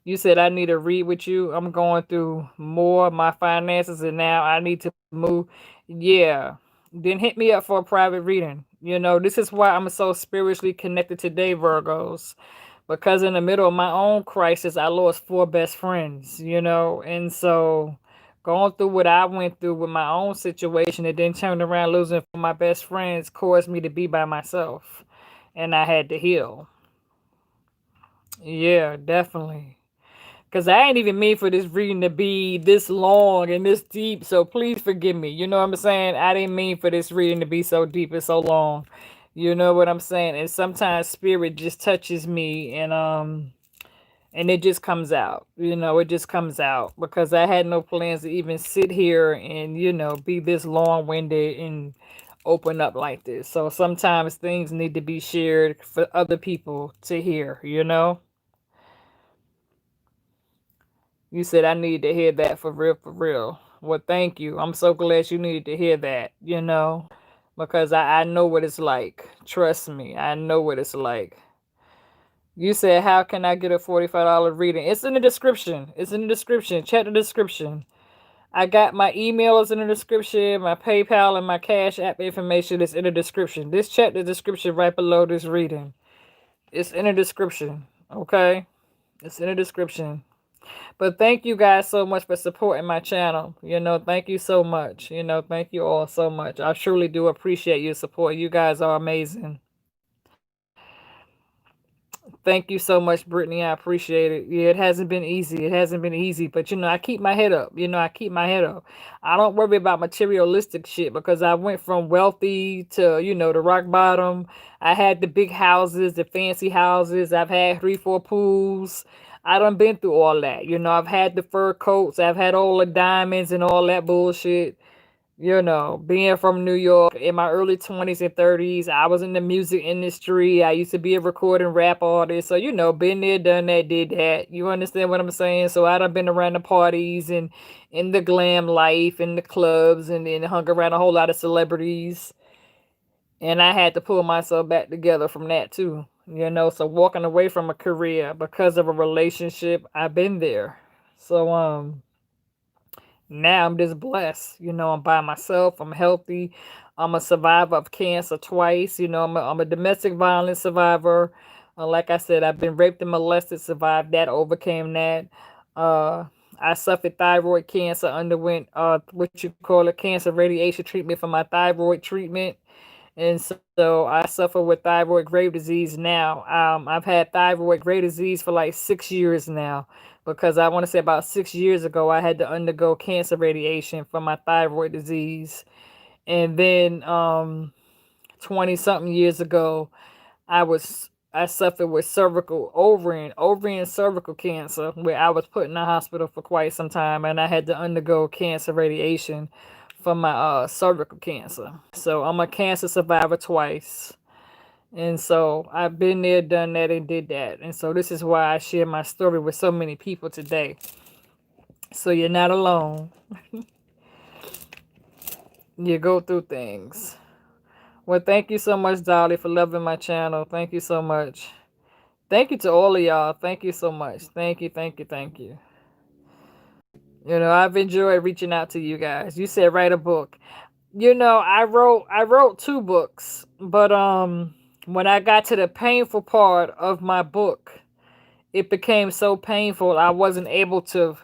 You said I need to read with you. I'm going through more of my finances and now I need to move. Yeah. Then hit me up for a private reading. This is why I'm so spiritually connected today, Virgos. Because in the middle of my own crisis, I lost 4 best friends, and so Going through what I went through with my own situation and then turned around losing my best friends caused me to be by myself. And I had to heal. Yeah, definitely. Because I ain't even mean for this reading to be this long and this deep. So please forgive me. You know what I'm saying? I didn't mean for this reading to be so deep and so long. You know what I'm saying? And sometimes spirit just touches me and it just comes out. It just comes out because I had no plans to even sit here and, be this long winded and open up like this. So sometimes things need to be shared for other people to hear. You said I need to hear that for real, for real. Well, thank you. I'm so glad you needed to hear that, because I know what it's like. Trust me, I know what it's like. You said, how can I get a $45 reading? It's in the description. It's in the description. Check the description. I got my email is in the description. My PayPal and my Cash App information is in the description. Just check the description right below this reading. It's in the description. Okay? It's in the description. But thank you guys so much for supporting my channel. Thank you so much. Thank you all so much. I truly do appreciate your support. You guys are amazing. Thank you so much, Brittany. I appreciate it. Yeah, it hasn't been easy. It hasn't been easy. But I keep my head up. I keep my head up. I don't worry about materialistic shit because I went from wealthy to, the rock bottom. I had the big houses, the fancy houses. I've had 3, 4 pools. I done been through all that. I've had the fur coats. I've had all the diamonds and all that bullshit. Being from New York in my early 20s and 30s, I was in the music industry. I used to be a recording rap artist. So, been there, done that, did that. You understand what I'm saying? So I done been around the parties and in the glam life and the clubs and then hung around a whole lot of celebrities. And I had to pull myself back together from that too. So walking away from a career because of a relationship, I've been there. So, now I'm just blessed. I'm by myself. I'm healthy. I'm a survivor of cancer twice. I'm a domestic violence survivor. Like I said, I've been raped and molested, survived that, overcame that. Uh, I suffered thyroid cancer, underwent what you call a cancer radiation treatment for my thyroid treatment. And so I suffer with thyroid grave disease now. I've had thyroid grave disease for like 6 years now because I want to say about 6 years ago, I had to undergo cancer radiation for my thyroid disease. And then 20 something years ago, I suffered with ovarian cervical cancer where I was put in the hospital for quite some time and I had to undergo cancer radiation for my cervical cancer. So I'm a cancer survivor twice. And so I've been there, done that, and did that. And so this is why I share my story with so many people today. So you're not alone. You go through things. Well, thank you so much, Dolly, for loving my channel. Thank you so much. Thank you to all of y'all. Thank you so much. Thank you, thank you, thank you. I've enjoyed reaching out to you guys. You said write a book. I wrote 2 books, but when I got to the painful part of my book, it became so painful I wasn't able to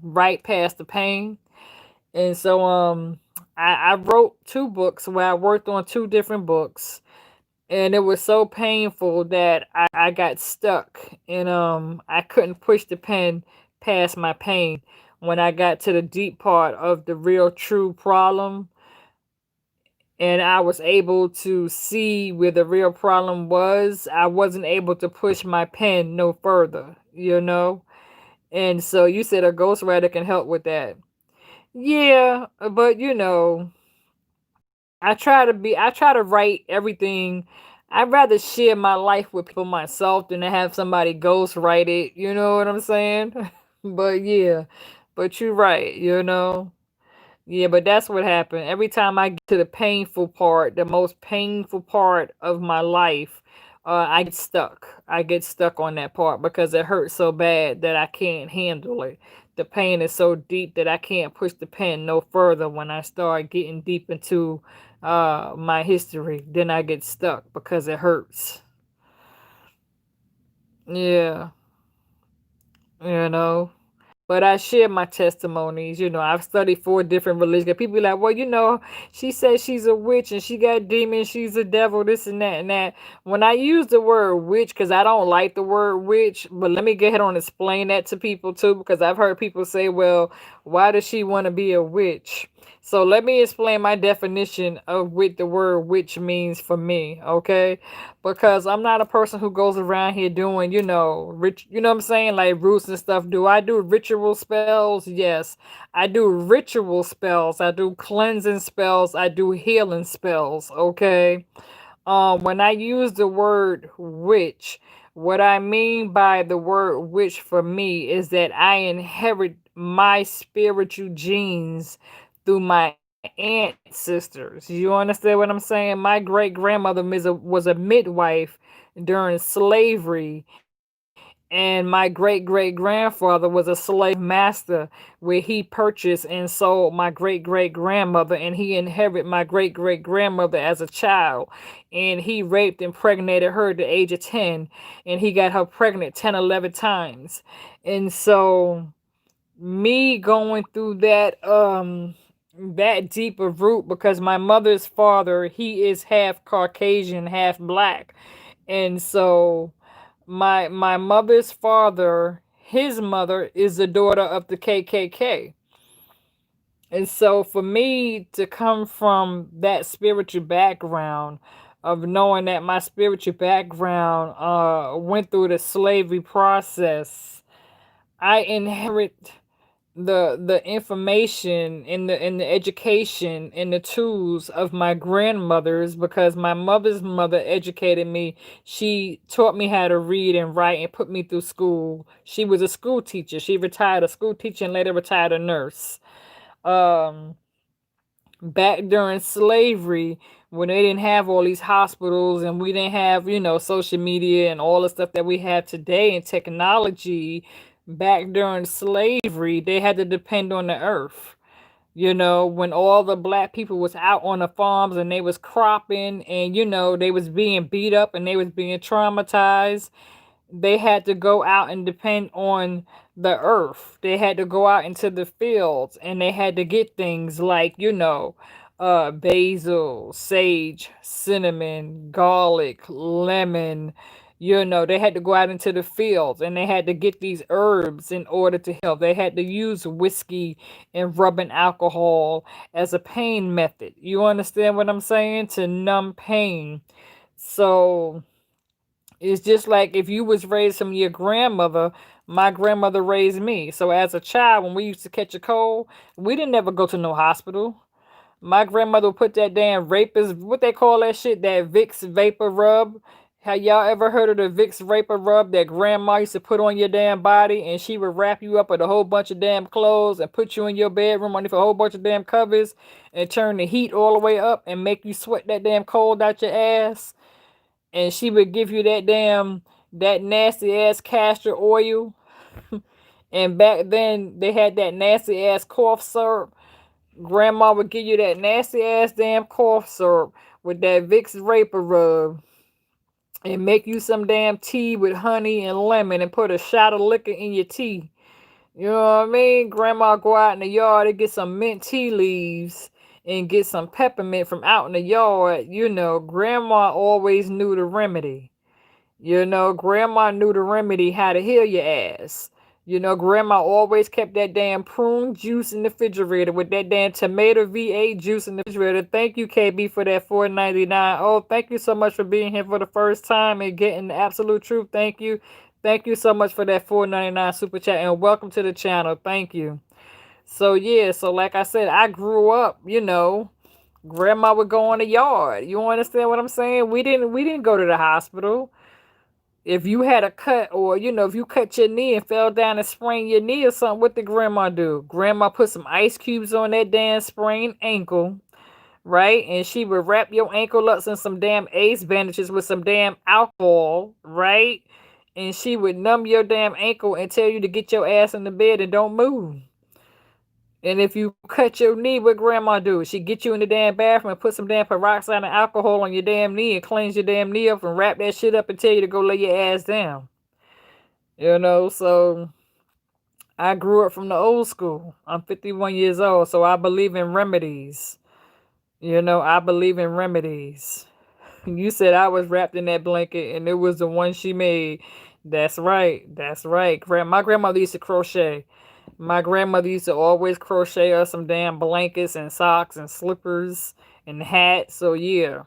write past the pain. And so I wrote 2 books where I worked on 2 different books, and it was so painful that I got stuck and I couldn't push the pen past my pain. When I got to the deep part of the real true problem and I was able to see where the real problem was, I wasn't able to push my pen no further. And so you said a ghostwriter can help with that. Yeah, but I try to write everything. I'd rather share my life with people myself than to have somebody ghost write it. You know what I'm saying? But yeah, but you're right. Yeah, but that's what happened. Every time I get to the painful part, the most painful part of my life, I get stuck. I get stuck on that part because it hurts so bad that I can't handle it. The pain is so deep that I can't push the pen no further when I start getting deep into my history. Then I get stuck because it hurts. Yeah, you know. But I share my testimonies. I've studied 4 different religions. People be like, well, she says she's a witch and she got demons, she's a devil, this and that and that. When I use the word witch, because I don't like the word witch, but let me get ahead on and explain that to people too, because I've heard people say, well, why does she want to be a witch? So let me explain my definition of what the word witch means for me, okay? Because I'm not a person who goes around here doing, rich, you know what I'm saying, like roots and stuff. Do I do ritual spells? Yes. I do ritual spells. I do cleansing spells. I do healing spells, okay? When I use the word witch, what I mean by the word witch for me is that I inherit my spiritual genes through my ancestors. You understand what I'm saying? My great grandmother was a midwife during slavery, and my great great grandfather was a slave master where he purchased and sold my great great grandmother, and he inherited my great great grandmother as a child, and he raped and impregnated her at the age of 10, and he got her pregnant 10, 11 times. And so me going through that deeper root, because my mother's father, he is half Caucasian, half black. And so my mother's father, his mother is the daughter of the KKK. And so for me to come from that spiritual background, of knowing that my spiritual background went through the slavery process, I inherit the information and the education and the tools of my grandmothers, because my mother's mother educated me. She taught me how to read and write and put me through school. She was a school teacher. She retired a school teacher and later retired a nurse. Um, Back during slavery, when they didn't have all these hospitals and we didn't have, social media and all the stuff that we have today and technology, back during slavery, they had to depend on the earth. When all the black people was out on the farms and they was cropping, and they was being beat up and they was being traumatized, they had to go out and depend on the earth. They had to go out into the fields and they had to get things like, basil, sage, cinnamon, garlic, lemon. They had to go out into the fields and they had to get these herbs in order to help. They had to use whiskey and rubbing alcohol as a pain method. You understand what I'm saying? To numb pain. So it's just like if you was raised from your grandmother. My grandmother raised me. So as a child, when we used to catch a cold, we didn't ever go to no hospital. My grandmother would put that damn vapors, what they call that shit, that Vicks vapor rub. Have y'all ever heard of the Vicks vapor rub that grandma used to put on your damn body, and she would wrap you up with a whole bunch of damn clothes and put you in your bedroom underneath a whole bunch of damn covers and turn the heat all the way up and make you sweat that damn cold out your ass? And she would give you that nasty ass castor oil. And back then they had that nasty ass cough syrup. Grandma would give you that nasty ass damn cough syrup with that Vicks vapor rub and make you some damn tea with honey and lemon and put a shot of liquor in your tea. You know what I mean? Grandma go out in the yard and get some mint tea leaves and get some peppermint from out in the yard. Grandma always knew the remedy. Grandma knew the remedy how to heal your ass. Grandma always kept that damn prune juice in the refrigerator with that damn tomato V8 juice in the refrigerator. Thank you, KB, for that $4.99. Oh, thank you so much for being here for the first time and getting the absolute truth. Thank you. Thank you so much for that $4.99 super chat, and welcome to the channel. Thank you. So yeah, so like I said, I grew up, grandma would go in the yard. You understand what I'm saying? We didn't go to the hospital. If you had a cut, or if you cut your knee and fell down and sprained your knee or something, what did grandma do? Grandma put some ice cubes on that damn sprained ankle, right? And she would wrap your ankle up in some damn ace bandages with some damn alcohol, right? And she would numb your damn ankle and tell you to get your ass in the bed and don't move. And if you cut your knee, what grandma do? She get you in the damn bathroom and put some damn peroxide and alcohol on your damn knee and cleanse your damn knee up and wrap that shit up and tell you to go lay your ass down. So I grew up from the old school. I'm 51 years old, so I believe in remedies. I believe in remedies. You said I was wrapped in that blanket and it was the one she made. That's right. That's right. My grandmother used to crochet. My grandmother used to always crochet us some damn blankets and socks and slippers and hats. So yeah.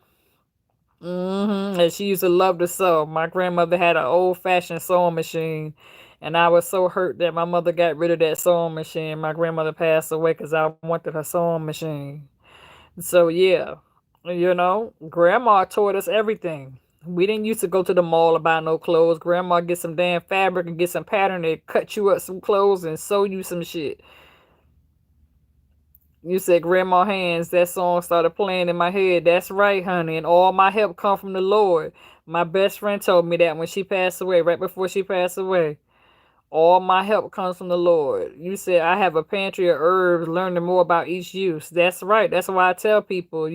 And she used to love to sew. My grandmother had an old fashioned sewing machine. And I was so hurt that my mother got rid of that sewing machine. My grandmother passed away because I wanted her sewing machine. So yeah, grandma taught us everything. We didn't used to go to the mall to buy no clothes. Grandma get some damn fabric and get some pattern and cut you up some clothes and sew you some shit. You said grandma hands, that song started playing in my head. That's right, honey. And all my help come from the Lord. My best friend told me that when she passed away, right before she passed away. All my help comes from the Lord. You said I have a pantry of herbs, learning more about each use. That's right. That's why I tell people,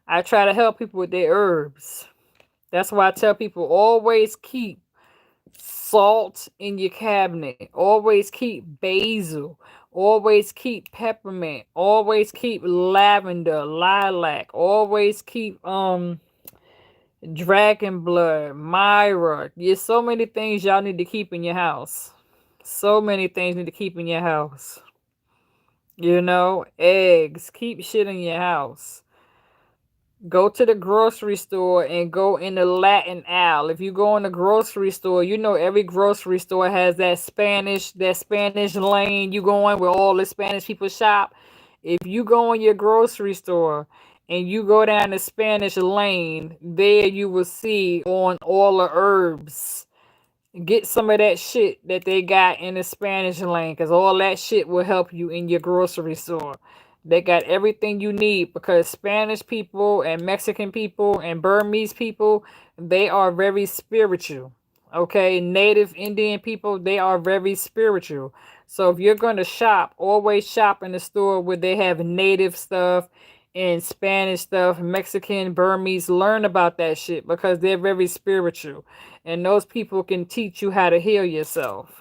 I try to help people with their herbs. That's why I tell people always keep salt in your cabinet. Always keep basil. Always keep peppermint. Always keep lavender, lilac. Always keep dragon blood, myra. There's so many things y'all need to keep in your house. So many things need to keep in your house. Eggs. Keep shit in your house. Go to the grocery store and go in the Latin aisle. If you go in the grocery store, every grocery store has that Spanish lane you go in where all the Spanish people shop. If you go in your grocery store and you go down the Spanish lane, there you will see on all the herbs. Get some of that shit that they got in the Spanish lane because all that shit will help you in your grocery store. They got everything you need because Spanish people and Mexican people and Burmese people, they are very spiritual. Okay, Native Indian people, they are very spiritual. So if you're going to shop, always shop in the store where they have native stuff and Spanish stuff, Mexican, Burmese. Learn about that shit because they're very spiritual. And those people can teach you how to heal yourself.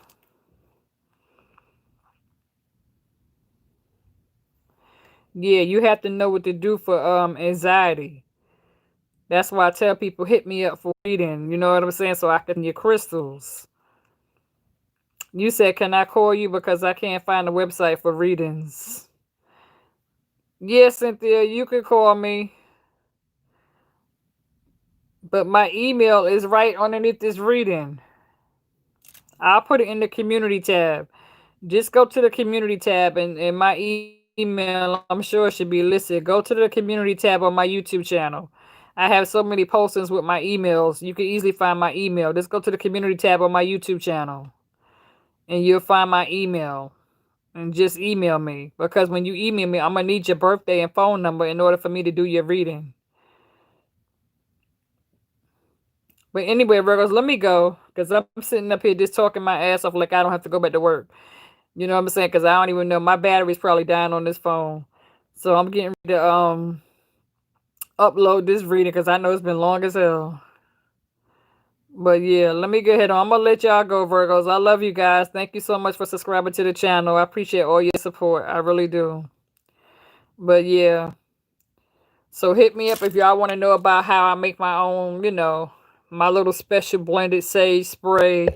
Yeah, you have to know what to do for anxiety. That's why I tell people hit me up for reading. You know what I'm saying? So I can your crystals. You said, can I call you because I can't find a website for readings? Yes, Cynthia, you can call me. But my email is right underneath this reading. I'll put it in the community tab. Just go to the community tab and my email, I'm sure it should be listed. Go to the community tab on my YouTube channel. I have so many postings with my emails. You can easily find my email. Just go to the community tab on my YouTube channel and you'll find my email. And just email me. Because when you email me, I'm going to need your birthday and phone number in order for me to do your reading. But anyway, Virgos, let me go. Because I'm sitting up here just talking my ass off like I don't have to go back to work. You know what I'm saying? Because I don't even know. My battery's probably dying on this phone. So I'm getting ready to upload this reading because I know it's been long as hell. But yeah, let me go ahead on. I'm going to let y'all go, Virgos. I love you guys. Thank you so much for subscribing to the channel. I appreciate all your support. I really do. But yeah. So hit me up if y'all want to know about how I make my own, my little special blended sage spray.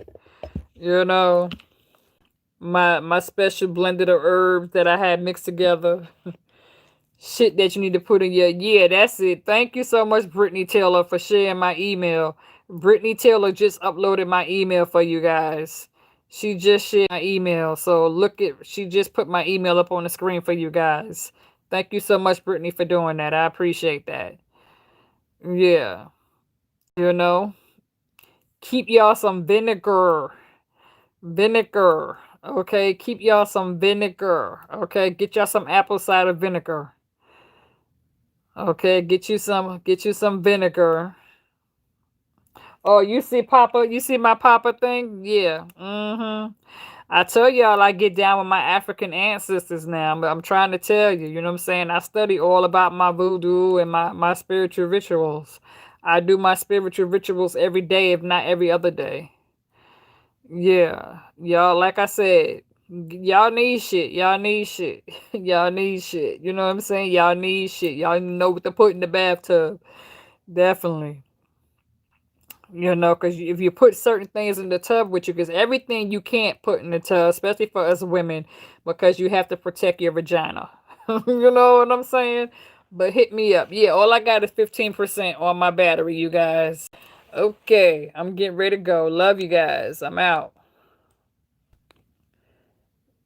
My special blended of herbs that I had mixed together. Shit that you need to put in your... Yeah, that's it. Thank you so much, Brittany Taylor, for sharing my email. Brittany Taylor just uploaded my email for you guys. She just shared my email. So she just put my email up on the screen for you guys. Thank you so much, Brittany, for doing that. I appreciate that. Yeah. Keep y'all some vinegar. Vinegar. Okay, keep y'all some vinegar. Okay, get y'all some apple cider vinegar. Okay, get you some vinegar. Oh, you see my Papa thing? Yeah. I tell y'all I get down with my African ancestors now, but I'm trying to tell you, you know what I'm saying? I study all about my voodoo and my spiritual rituals. I do my spiritual rituals every day, if not every other day. Yeah. Y'all, like I said, y'all need shit. Y'all need shit. Y'all need shit. You know what I'm saying? Y'all need shit. Y'all know what to put in the bathtub. Definitely. You know, because if you put certain things in the tub with you, because everything you can't put in the tub, especially for us women, because you have to protect your vagina. You know what I'm saying? But hit me up. Yeah, all I got is 15% on my battery, you guys. Okay, I'm getting ready to go. Love you guys. I'm out.